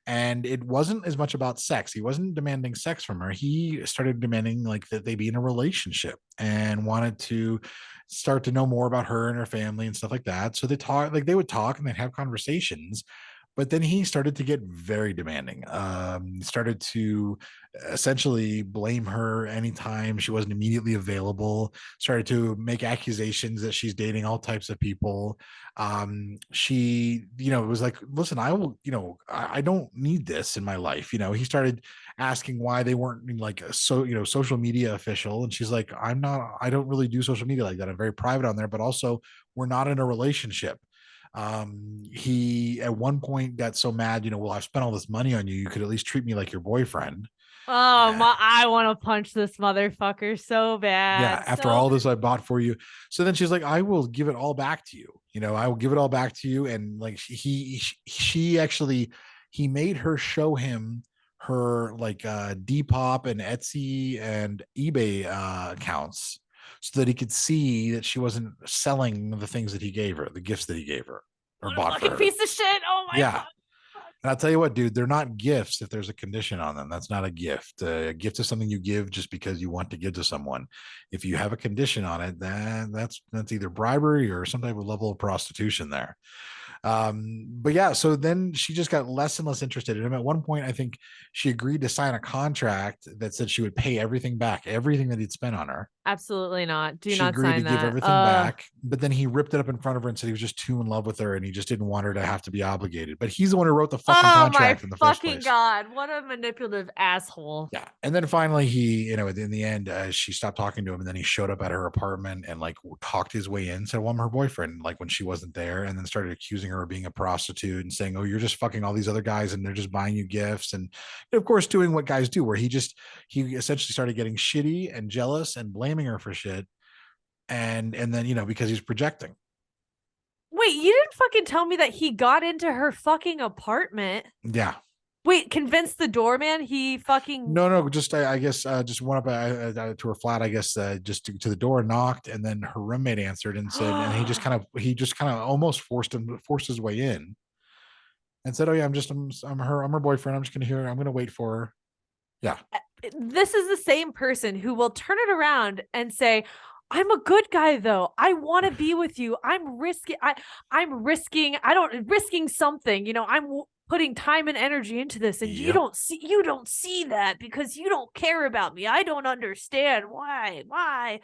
And it wasn't as much about sex. He wasn't demanding sex from her. He started demanding like that they be in a relationship and wanted to start to know more about her and her family and stuff like that. So they would talk and they'd have conversations. But then he started to get very demanding. Started to essentially blame her anytime she wasn't immediately available. Started to make accusations that she's dating all types of people. She, was like, listen, I will, I don't need this in my life. He started asking why they weren't like social media official. And she's like, I don't really do social media like that. I'm very private on there, but also we're not in a relationship. He at one point got so mad, well, I've spent all this money on you. You could at least treat me like your boyfriend. Oh my, I want to punch this motherfucker so bad. Yeah, after So all this I bought for you. So then she's like, I will give it all back to you. I will give it all back to you. And like she actually, he made her show him her like Depop and Etsy and eBay accounts so that he could see that she wasn't selling the things that he gave her, the gifts that he gave her or what a bought for fucking her. piece of shit. Oh my Yeah. God. And I'll tell you what, dude, they're not gifts if there's a condition on them. That's not a gift. A gift is something you give just because you want to give to someone. If you have a condition on it, then that's either bribery or some type of level of prostitution there. But yeah, so then she just got less and less interested in him. At one point, I think she agreed to sign a contract that said she would pay everything back, everything that he'd spent on her. Absolutely not. Do She not agreed to sign give that. everything back, but then he ripped it up in front of her and said he was just too in love with her and he just didn't want her to have to be obligated. But he's the one who wrote the fucking Oh my contract in the first fucking place. God. What a manipulative asshole. Yeah. And then finally he, in the end, she stopped talking to him and then he showed up at her apartment and like talked his way in, said, well, I'm her boyfriend, like when she wasn't there, and then started accusing her of being a prostitute and saying, oh, you're just fucking all these other guys and they're just buying you gifts. And of course, doing what guys do, where he essentially started getting shitty and jealous and blaming her for shit. And then, because he's projecting. Wait, you didn't fucking tell me that he got into her fucking apartment. Yeah. Wait, convinced the doorman he fucking No, just I guess just went up to her flat, I guess just to the door, knocked, and then her roommate answered and said, and he just kind of almost forced his way in and said, oh yeah, I'm her boyfriend, I'm just gonna wait for her. Yeah. This is the same person who will turn it around and say, I'm a good guy though. I want to be with you. I'm risking something. I'm putting time and energy into this and Yep. you don't see that because you don't care about me. I don't understand why.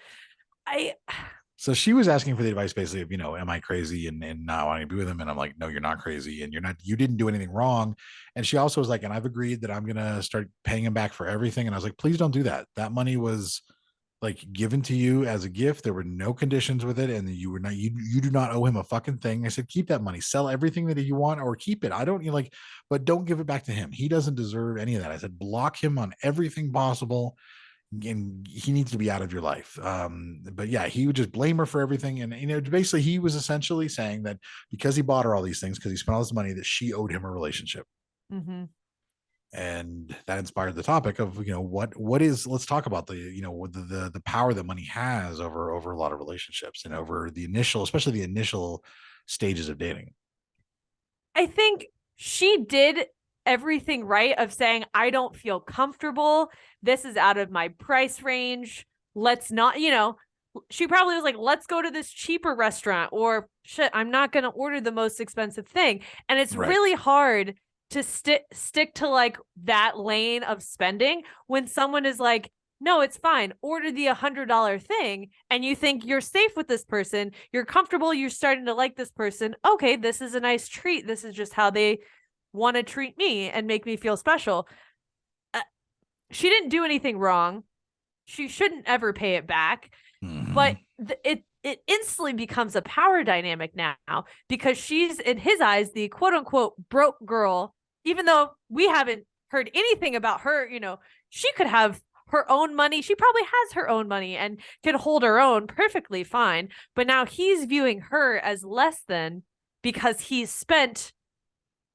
So she was asking for the advice basically of, am I crazy and not wanting to be with him? And I'm like, no, you're not crazy. And you didn't do anything wrong. And she also was like, and I've agreed that I'm going to start paying him back for everything. And I was like, please don't do that. That money was like given to you as a gift. There were no conditions with it. And you do not owe him a fucking thing. I said, keep that money, sell everything that you want or keep it. But don't give it back to him. He doesn't deserve any of that. I said, block him on everything possible. And he needs to be out of your life. But yeah, he would just blame her for everything. And, basically he was essentially saying that because he bought her all these things, because he spent all this money, that she owed him a relationship. Mm-hmm. And that inspired the topic of, let's talk about the power that money has over a lot of relationships and over especially the initial stages of dating. I think she did everything right of saying, I don't feel comfortable. This is out of my price range. Let's not, she probably was like, let's go to this cheaper restaurant or shit. I'm not going to order the most expensive thing. And it's Right. really hard to stick to like that lane of spending when someone is like, no, it's fine. Order the $100 thing. And you think you're safe with this person. You're comfortable. You're starting to like this person. Okay, this is a nice treat. This is just how they want to treat me and make me feel special. She didn't do anything wrong. She shouldn't ever pay it back. But it instantly becomes a power dynamic now because she's, in his eyes, the quote unquote broke girl, even though we haven't heard anything about her. You know, she could have her own money. She probably has her own money and can hold her own perfectly fine. But now he's viewing her as less than because he's spent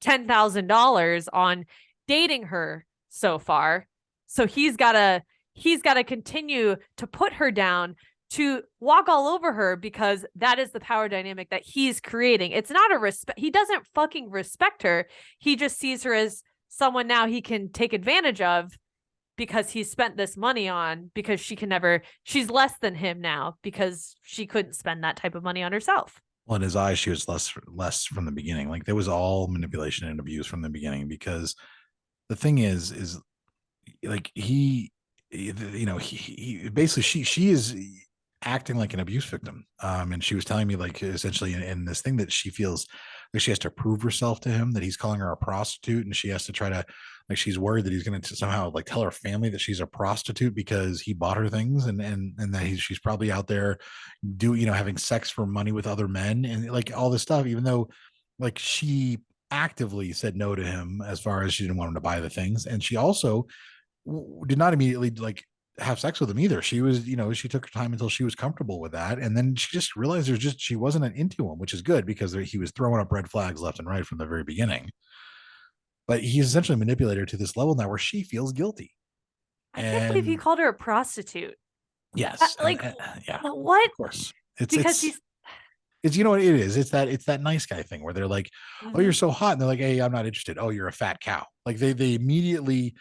$10,000 on dating her so far. So he's got to continue to put her down, to walk all over her, because that is the power dynamic that he's creating. It's not a respect. He doesn't fucking respect her. He just sees her as someone now he can take advantage of because he's spent this money on, because she's less than him now because she couldn't spend that type of money on herself. Well, in his eyes, she was less from the beginning. Like there was all manipulation and abuse from the beginning, because the thing is like he basically, she is acting like an abuse victim. And she was telling me, like, essentially in this thing that she feels like she has to prove herself to him, that he's calling her a prostitute, and she has to try to, like, she's worried that he's going to somehow like tell her family that she's a prostitute because he bought her things, and that she's probably out there having sex for money with other men and like all this stuff, even though like she actively said no to him as far as she didn't want him to buy the things. And she also did not immediately like have sex with him either. She was, she took her time until she was comfortable with that. And then she just realized she wasn't into him, which is good because he was throwing up red flags left and right from the very beginning. But he's essentially manipulated her to this level now where she feels guilty. I can't believe he called her a prostitute. Yes. Yeah. What? Of course. It's you know what it is. It's that nice guy thing where they're like, oh, you're so hot. And they're like, hey, I'm not interested. Oh, you're a fat cow. Like they immediately,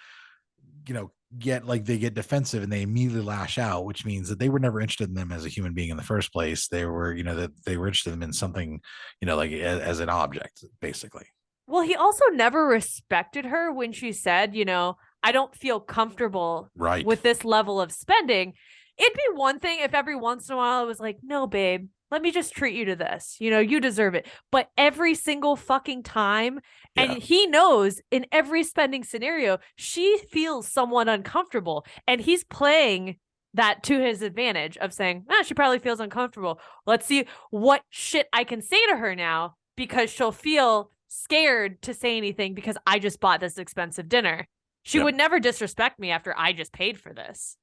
they get defensive and they immediately lash out, which means that they were never interested in them as a human being in the first place. They were, that they were interested in them in something, like as an object, basically. Well, he also never respected her when she said, I don't feel comfortable with this level of spending. It'd be one thing if every once in a while it was like, no, babe, let me just treat you to this. You deserve it. But every single fucking time, and he knows in every spending scenario, she feels somewhat uncomfortable. And he's playing that to his advantage of saying, she probably feels uncomfortable. Let's see what shit I can say to her now, because she'll feel scared to say anything because I just bought this expensive dinner. She would never disrespect me after I just paid for this.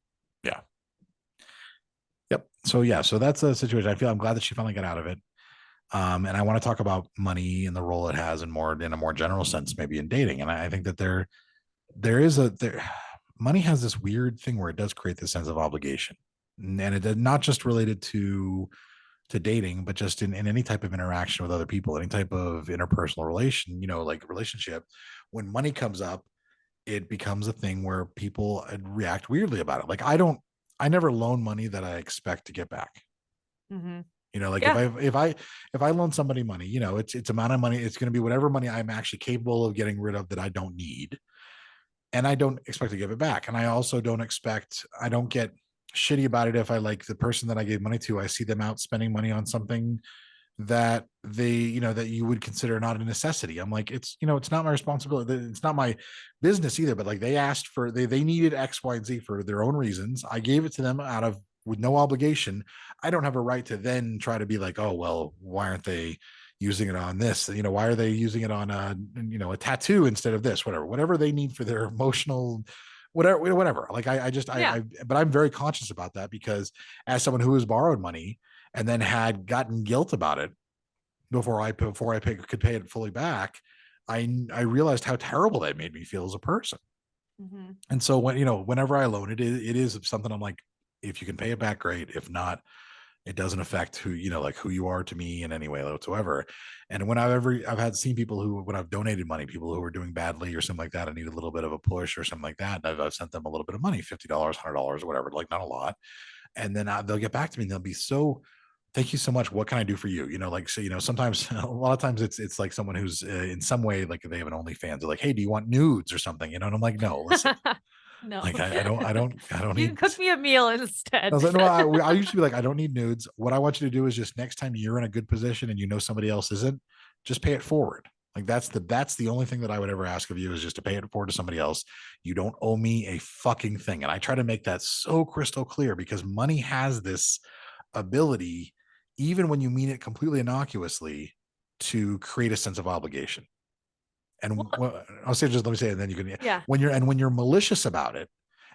Yeah. Yep. So that's a situation. I'm glad that she finally got out of it. And I want to talk about money and the role it has in a more general sense, maybe in dating. And I think that money has this weird thing where it does create this sense of obligation, and it not just related to dating, but just in any type of interaction with other people, any type of interpersonal relationship. When money comes up, it becomes a thing where people react weirdly about it. Like I never loan money that I expect to get back. Mm-hmm. If I loan somebody money, it's amount of money. It's going to be whatever money I'm actually capable of getting rid of that I don't need. And I don't expect to give it back. And I also I don't get shitty about it if I like the person that I gave money to, I see them out spending money on something that that you would consider not a necessity. I'm like, it's not my responsibility. It's not my business either, but like they asked for, they needed X, Y, and Z for their own reasons. I gave it to them with no obligation. I don't have a right to then try to be like, oh, well, why aren't they using it on this? Why are they using it on a tattoo instead of this, whatever they need for their emotional, whatever. Like but I'm very conscious about that, because as someone who has borrowed money and then had gotten guilt about it before I could pay it fully back, I realized how terrible that made me feel as a person. Mm-hmm. And so whenever I loan it is something I'm like, if you can pay it back, great. If not, it doesn't affect who you are to me in any way whatsoever. And when I've seen people when I've donated money, people who are doing badly or something like that, I need a little bit of a push or something like that, and I've sent them a little bit of money, $50, $100, or whatever, like not a lot. And then they'll get back to me and they'll be so thank you so much. What can I do for you? Like, so, sometimes, a lot of times it's like someone who's in some way, like they have an OnlyFans. They're like, hey, do you want nudes or something? And I'm like, no, listen, No. like, I don't You can need. cook me a meal I instead. was like, no, I usually be like, I don't need nudes. What I want you to do is just next time you're in a good position and somebody else isn't, just pay it forward. Like that's the only thing that I would ever ask of you is just to pay it forward to somebody else. You don't owe me a fucking thing. And I try to make that so crystal clear because money has this ability, even when you mean it completely innocuously, to create a sense of obligation. And I'll say, just let me say it, and then you can. Yeah. When you're malicious about it,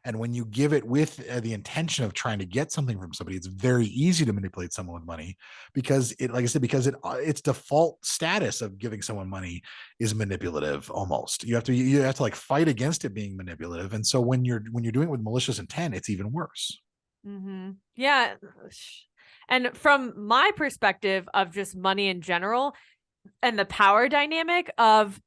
and when you give it with the intention of trying to get something from somebody, it's very easy to manipulate someone with money because like I said, because its default status of giving someone money is manipulative. Almost, you have to like fight against it being manipulative. And so when you're doing it with malicious intent, it's even worse. Mm-hmm. Yeah. And from my perspective of just money in general and the power dynamic of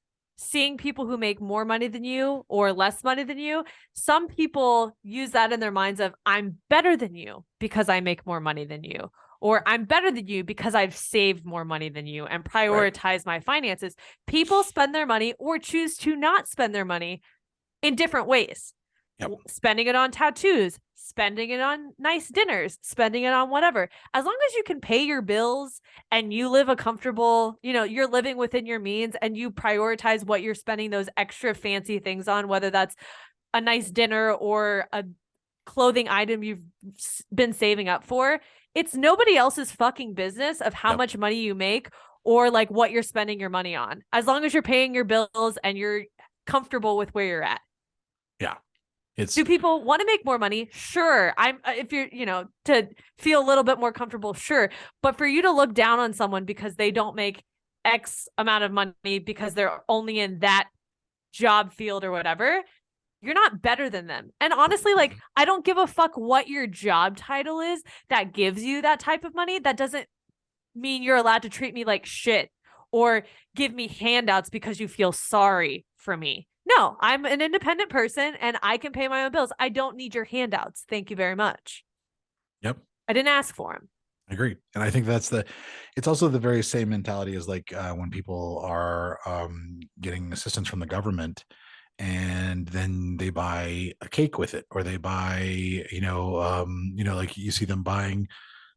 seeing people who make more money than you or less money than you, some people use that in their minds of, I'm better than you because I make more money than you, or I'm better than you because I've saved more money than you and prioritize my finances. People spend their money or choose to not spend their money in different ways. Yep. Spending it on tattoos, spending it on nice dinners, spending it on whatever. As long as you can pay your bills and you live a comfortable, you're living within your means and you prioritize what you're spending those extra fancy things on, whether that's a nice dinner or a clothing item you've been saving up for, it's nobody else's fucking business of how much money you make or like what you're spending your money on. As long as you're paying your bills and you're comfortable with where you're at. Yeah. Do people want to make more money? Sure. If you're, to feel a little bit more comfortable, sure. But for you to look down on someone because they don't make X amount of money because they're only in that job field or whatever, you're not better than them. And honestly, like, I don't give a fuck what your job title is that gives you that type of money. That doesn't mean you're allowed to treat me like shit or give me handouts because you feel sorry for me. No, I'm an independent person and I can pay my own bills. I don't need your handouts. Thank you very much. Yep. I didn't ask for them. I agree. And I think it's also the very same mentality as like when people are getting assistance from the government and then they buy a cake with it, or they buy, like you see them buying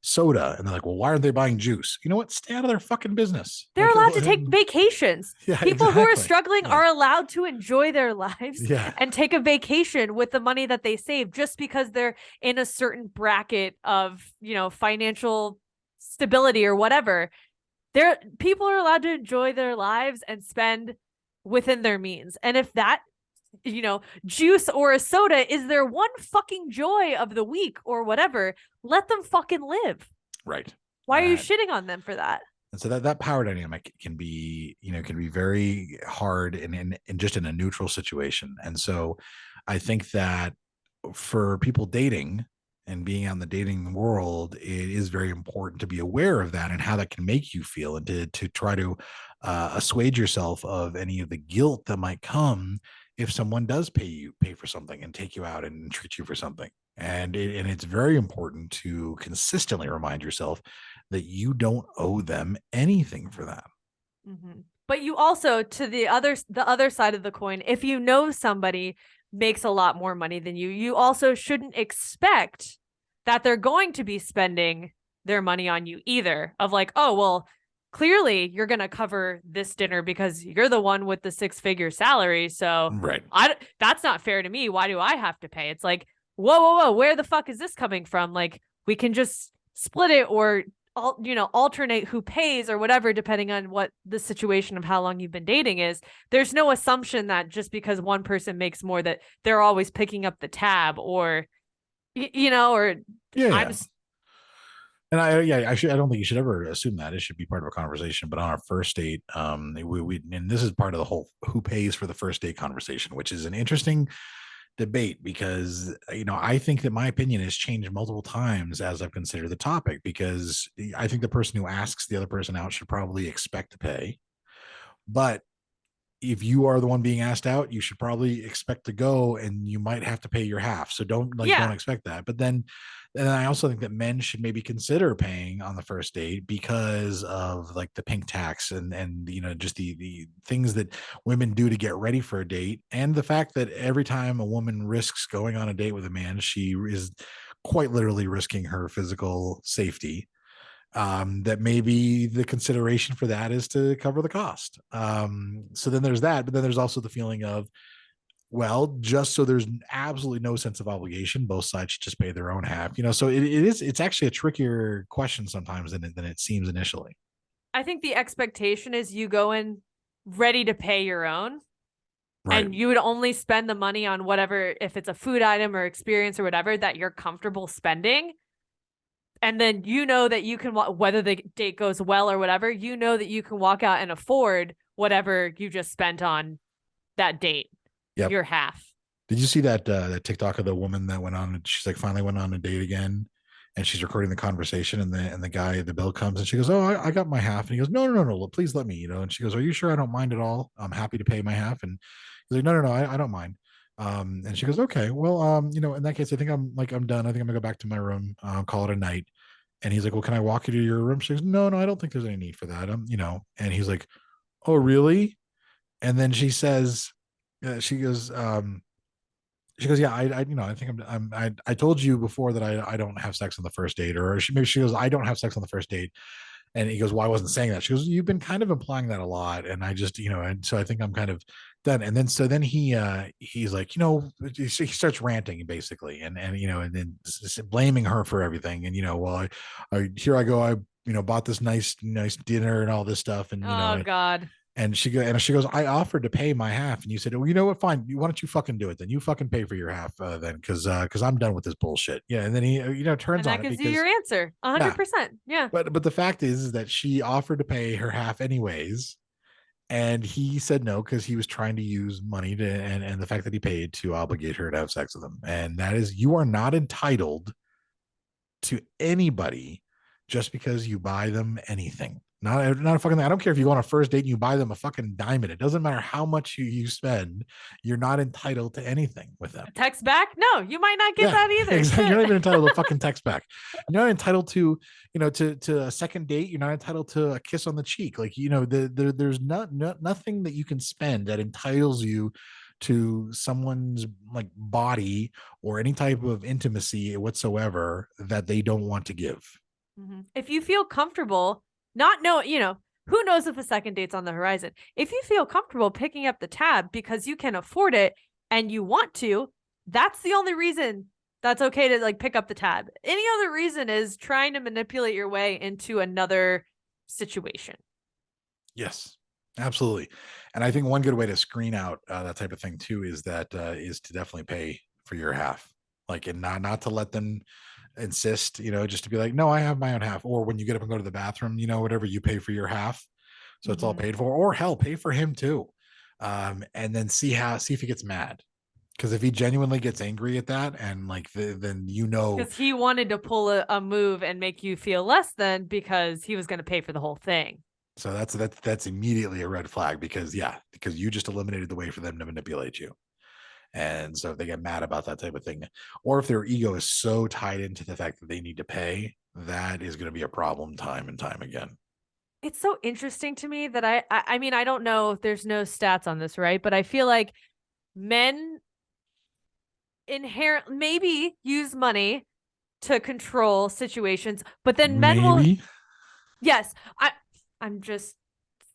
soda and they're like, well, why aren't they buying juice? You know what? Stay out of their fucking business. They're allowed to take vacations. Yeah, people who are exactly. struggling are allowed to enjoy their lives Yeah. and take a vacation with the money that they save just because they're in a certain bracket of, financial stability or whatever. People are allowed to enjoy their lives and spend within their means. And if that, juice or a soda is their one fucking joy of the week or whatever, let them fucking live. Right. Why are you shitting on them for that? And so that power dynamic can be very hard in just in a neutral situation. And so I think that for people dating and being out in the dating world, it is very important to be aware of that and how that can make you feel, and to try to assuage yourself of any of the guilt that might come if someone does pay for something and take you out and treat you for something. And it's very important to consistently remind yourself that you don't owe them anything for that. Mm-hmm. But you also, to the other side of the coin, if you know somebody makes a lot more money than you, you also shouldn't expect that they're going to be spending their money on you either. Of like, oh, well, clearly you're going to cover this dinner because you're the one with the 6-figure salary. So right. That's not fair to me. Why do I have to pay? It's like, whoa, where the fuck is this coming from? Like, we can just split it or, alternate who pays or whatever, depending on what the situation of how long you've been dating is. There's no assumption that just because one person makes more that they're always picking up the tab or, or yeah. And I don't think you should ever assume that. It should be part of a conversation. But on our first date, and this is part of the whole who pays for the first date conversation, which is an interesting debate because, I think that my opinion has changed multiple times as I've considered the topic, because I think the person who asks the other person out should probably expect to pay. But if you are the one being asked out, you should probably expect to go, and you might have to pay your half. So don't expect that. But then, and I also think that men should maybe consider paying on the first date because of like the pink tax and just the things that women do to get ready for a date, and the fact that every time a woman risks going on a date with a man, she is quite literally risking her physical safety. That maybe the consideration for that is to cover the cost. So then there's that, but then there's also the feeling of, well, just so there's absolutely no sense of obligation, both sides should just pay their own half. So it's actually a trickier question sometimes than it seems initially. I think the expectation is you go in ready to pay your own. Right. And you would only spend the money on whatever, if it's a food item or experience or whatever that you're comfortable spending. And then that you can, whether the date goes well or whatever, that you can walk out and afford whatever you just spent on that date. Yep. Your half. Did you see that TikTok of the woman that went on? She's like finally went on a date again, and she's recording the conversation, and the guy at the bill comes, and she goes, "Oh, I got my half," and he goes, No, please let me, And she goes, "Are you sure? I don't mind at all. I'm happy to pay my half." And he's like, No, I don't mind. And she goes, "Okay, well, in that case, I think I'm done. I think I'm gonna go back to my room, call it a night." And he's like, "Well, can I walk you to your room?" She goes, No, I don't think there's any need for that. And he's like, "Oh, really?" And then she says, she goes, "Yeah, I think I told you before that I don't have sex on the first date," or maybe she goes, "I don't have sex on the first date." And he goes, "Well, I wasn't saying that." She goes, "You've been kind of implying that a lot. And I just, and so I think I'm kind of done." And then, so then he's like, he starts ranting basically. And then blaming her for everything. And, well, here I go. I, bought this nice dinner and all this stuff. And, God. And she goes, "I offered to pay my half." And you said, "Well, you know what? Fine. Why don't you fucking do it then? You fucking pay for your half then, because I'm done with this bullshit." Yeah. And then he, turns on it. That gives you your answer. 100%. Yeah. But the fact is that she offered to pay her half anyways, and he said no because he was trying to use money to and the fact that he paid to obligate her to have sex with him. And that is, you are not entitled to anybody just because you buy them anything. Not a fucking thing. I don't care if you go on a first date and you buy them a fucking diamond. It doesn't matter how much you spend. You're not entitled to anything with them. Text back? No, you might not get that either. Exactly. You're not even entitled to fucking text back. You're not entitled to, to a second date. You're not entitled to a kiss on the cheek. Like, there's nothing that you can spend that entitles you to someone's like body or any type of intimacy whatsoever that they don't want to give. Mm-hmm. If you feel comfortable, not know, who knows if a second date's on the horizon. If you feel comfortable picking up the tab because you can afford it and you want to, that's the only reason that's okay to like pick up the tab. Any other reason is trying to manipulate your way into another situation. Yes, absolutely. And I think one good way to screen out that type of thing too is to definitely pay for your half, like, and not to let them insist, just to be like, "No, I have my own half." Or when you get up and go to the bathroom, whatever, you pay for your half, so it's all paid for. Or hell, pay for him too, and then see if he gets mad, because if he genuinely gets angry at that, and like then because he wanted to pull a move and make you feel less than because he was going to pay for the whole thing. So that's immediately a red flag, because you just eliminated the way for them to manipulate you. And so if they get mad about that type of thing, or if their ego is so tied into the fact that they need to pay, that is going to be a problem time and time again. It's so interesting to me that I mean, I don't know if there's no stats on this, right? But I feel like men inherently maybe use money to control situations, but then men will. Yes, I'm just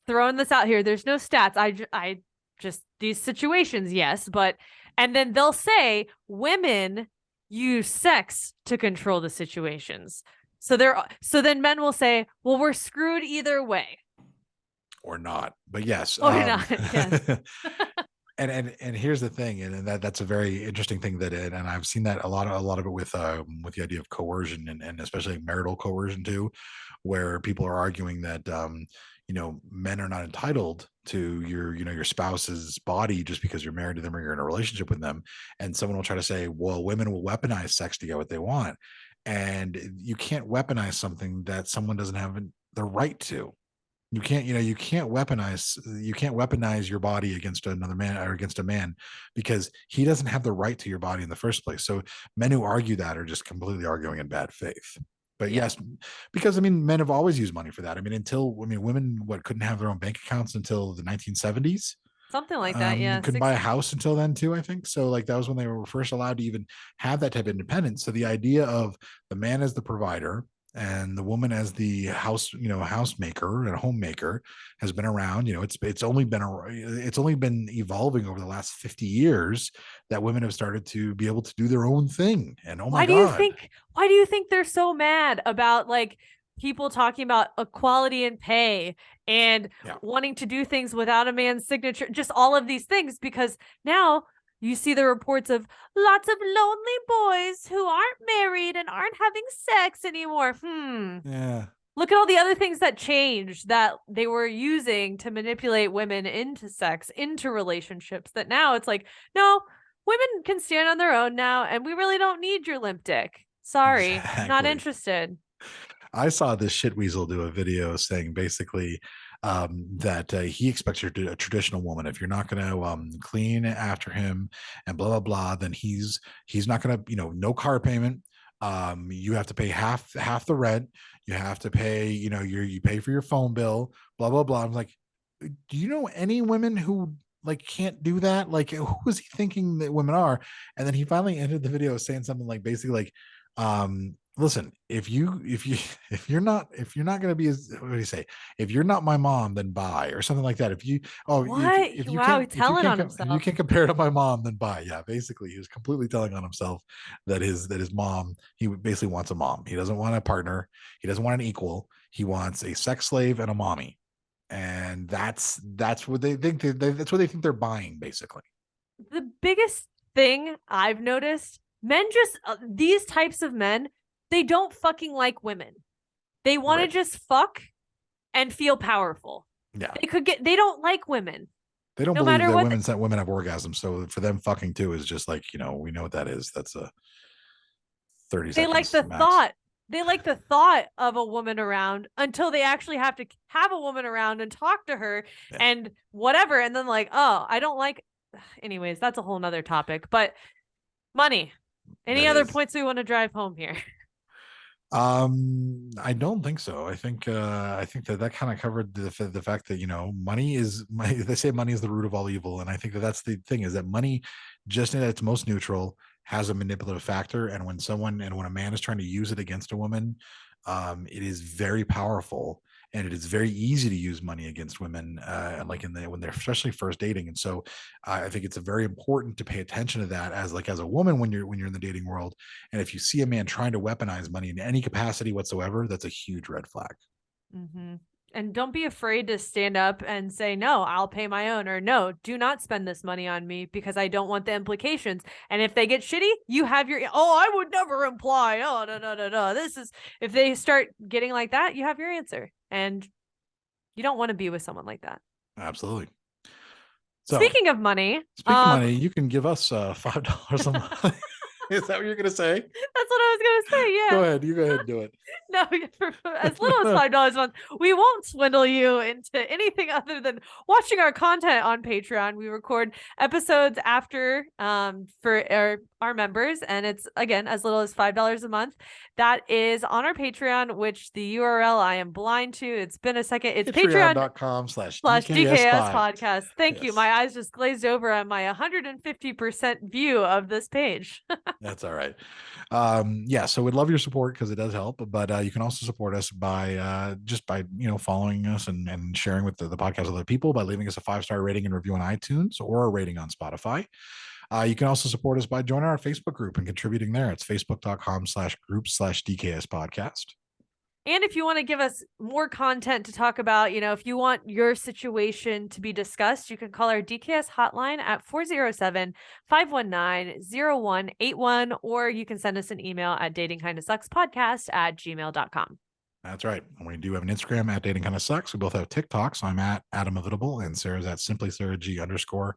throwing this out here. There's no stats. I just these situations, yes, but. And then they'll say women use sex to control the situations. So then men will say, "Well, we're screwed either way." Or not. But yes. Or not. Yes. and here's the thing, and that's a very interesting thing and I've seen that a lot of it with the idea of coercion and especially marital coercion too, where people are arguing that men are not entitled to your spouse's body just because you're married to them or you're in a relationship with them. And someone will try to say, well, women will weaponize sex to get what they want. And you can't weaponize something that someone doesn't have the right to. You can't, you can't weaponize your body against another man or against a man because he doesn't have the right to your body in the first place. So men who argue that are just completely arguing in bad faith. But Yeah. yes, because I mean, men have always used money for that. I mean, women couldn't have their own bank accounts until the 1970s. Something like that. Yeah. Couldn't buy a house until then too, I think. So like that was when they were first allowed to even have that type of independence. So the idea of the man as the provider and the woman as the housemaker and homemaker has been around. It's only been evolving over the last 50 years that women have started to be able to do their own thing. And oh my God. Why do you think they're so mad about like people talking about equality in pay and wanting to do things without a man's signature, just all of these things? Because now you see the reports of lots of lonely boys who aren't married and aren't having sex anymore. Yeah. Look at all the other things that changed that they were using to manipulate women into sex, into relationships, that now it's like, no, women can stand on their own now, and we really don't need your limp dick. Sorry, not Exactly. interested. I saw this shit weasel do a video saying basically that he expects a traditional woman. If you're not going to clean after him and blah blah blah, then he's not going to, no car payment. You have to pay half the rent. You have to pay, you pay for your phone bill. Blah blah blah. I'm like, do you know any women who like can't do that? Like, who is he thinking that women are? And then he finally ended the video saying something like basically like, listen, if you're not going to be what do you say, if you're not my mom, then bye, or something like that. If you Wow, he's telling on himself. If you can't compare to my mom, then bye. Yeah, basically he was completely telling on himself that his mom, he basically wants a mom. He doesn't want a partner, he doesn't want an equal, he wants a sex slave and a mommy. And that's what they think that's what they think they're buying, basically. The biggest thing I've noticed, men just these types of men, they don't fucking like women. They want to just fuck and feel powerful. Yeah. They don't like women. They don't believe that women have orgasms. So for them, fucking too is just like, we know what that is. That's a 30 seconds. They like the thought. They like the thought of a woman around until they actually have to have a woman around and talk to her and whatever. And then like, oh, I don't like, anyways, that's a whole nother topic, but money. Any other points we want to drive home here? I don't think so. I think that kind of covered the fact that money is they say money is the root of all evil, and I think that's the thing, is that money, just at its most neutral, has a manipulative factor, and when a man is trying to use it against a woman, it is very powerful. And it is very easy to use money against women, like when they're especially first dating. And so I think it's very important to pay attention to that as a woman when you're in the dating world. And if you see a man trying to weaponize money in any capacity whatsoever, that's a huge red flag. Mm-hmm. And don't be afraid to stand up and say, no, I'll pay my own, or no, do not spend this money on me because I don't want the implications. And if they get shitty, you have your, I would never imply, no. If they start getting like that, you have your answer. And you don't want to be with someone like that. Absolutely. So, speaking of money, you can give us $5 a month. Is that what you're gonna say? That's what I was gonna say. Yeah. Go ahead. You go ahead and do it. No, for as little as $5 a month, we won't swindle you into anything other than watching our content on Patreon. We record episodes after for our members, and it's again as little as $5 a month. That is on our Patreon, which the URL I am blind to. It's been a second. It's patreon.com/DKS podcast. Thank you. My eyes just glazed over on my 150% view of this page. That's all right. So we'd love your support because it does help, but you can also support us by just by following us and sharing with the podcast with other people, by leaving us a 5-star rating and review on iTunes or a rating on Spotify. You can also support us by joining our Facebook group and contributing there. It's facebook.com/group/DKS podcast. And if you want to give us more content to talk about, if you want your situation to be discussed, you can call our DKS hotline at 407-519-0181, or you can send us an email at datingkindofsuckspodcast@gmail.com. That's right. And we do have an Instagram at datingkindofsucks. We both have TikTok. So I'm at Adam Heathavitable and Sarah's at simply_Sarah_G_.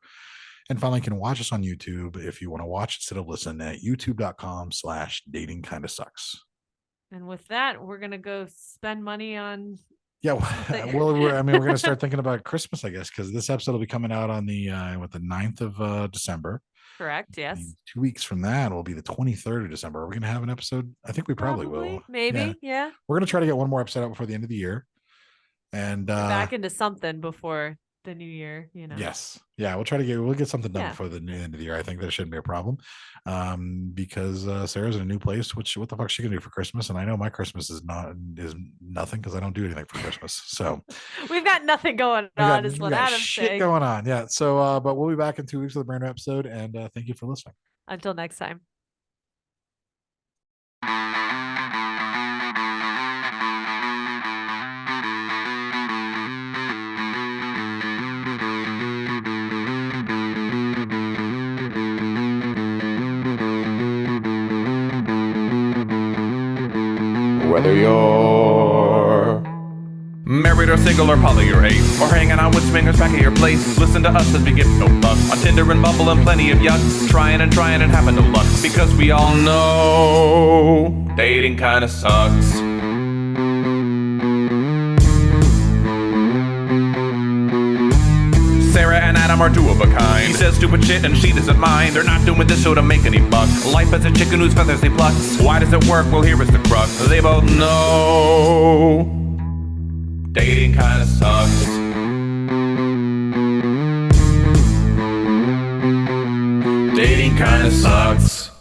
And finally, you can watch us on YouTube if you want to watch instead of listen at youtube.com/datingkindofsucks. And with that, we're going to go spend money on Yeah, well, we're going to start thinking about Christmas, I guess, because this episode will be coming out on the 9th of December. Correct. Yes. 2 weeks from that will be the 23rd of December. Are we going to have an episode? I think we probably will. Maybe. Yeah. We're going to try to get one more episode out before the end of the year. And back into something before the new year, Yes. Yeah, we'll get something done before the end of the year. I think that shouldn't be a problem. Because Sarah's in a new place, which what the fuck she gonna do for Christmas? And I know my Christmas is nothing because I don't do anything for Christmas. So we've got nothing going on, is what Adam's saying. Going on. Yeah. So but we'll be back in 2 weeks with a brand new episode, and thank you for listening. Until next time. Whether you're married or single or poly or ace, or hanging out with swingers back at your place, listen to us as we get no luck on Tinder and Bumble and plenty of yuck, trying and having no luck, because we all know dating kinda sucks. Sarah and Adam are two of a kind. He says stupid shit and she doesn't mind. They're not doing this show to make any buck. Life as a chicken whose feathers they pluck. Why does it work? Well, here is the crux. They both know dating kinda sucks. Dating kinda sucks.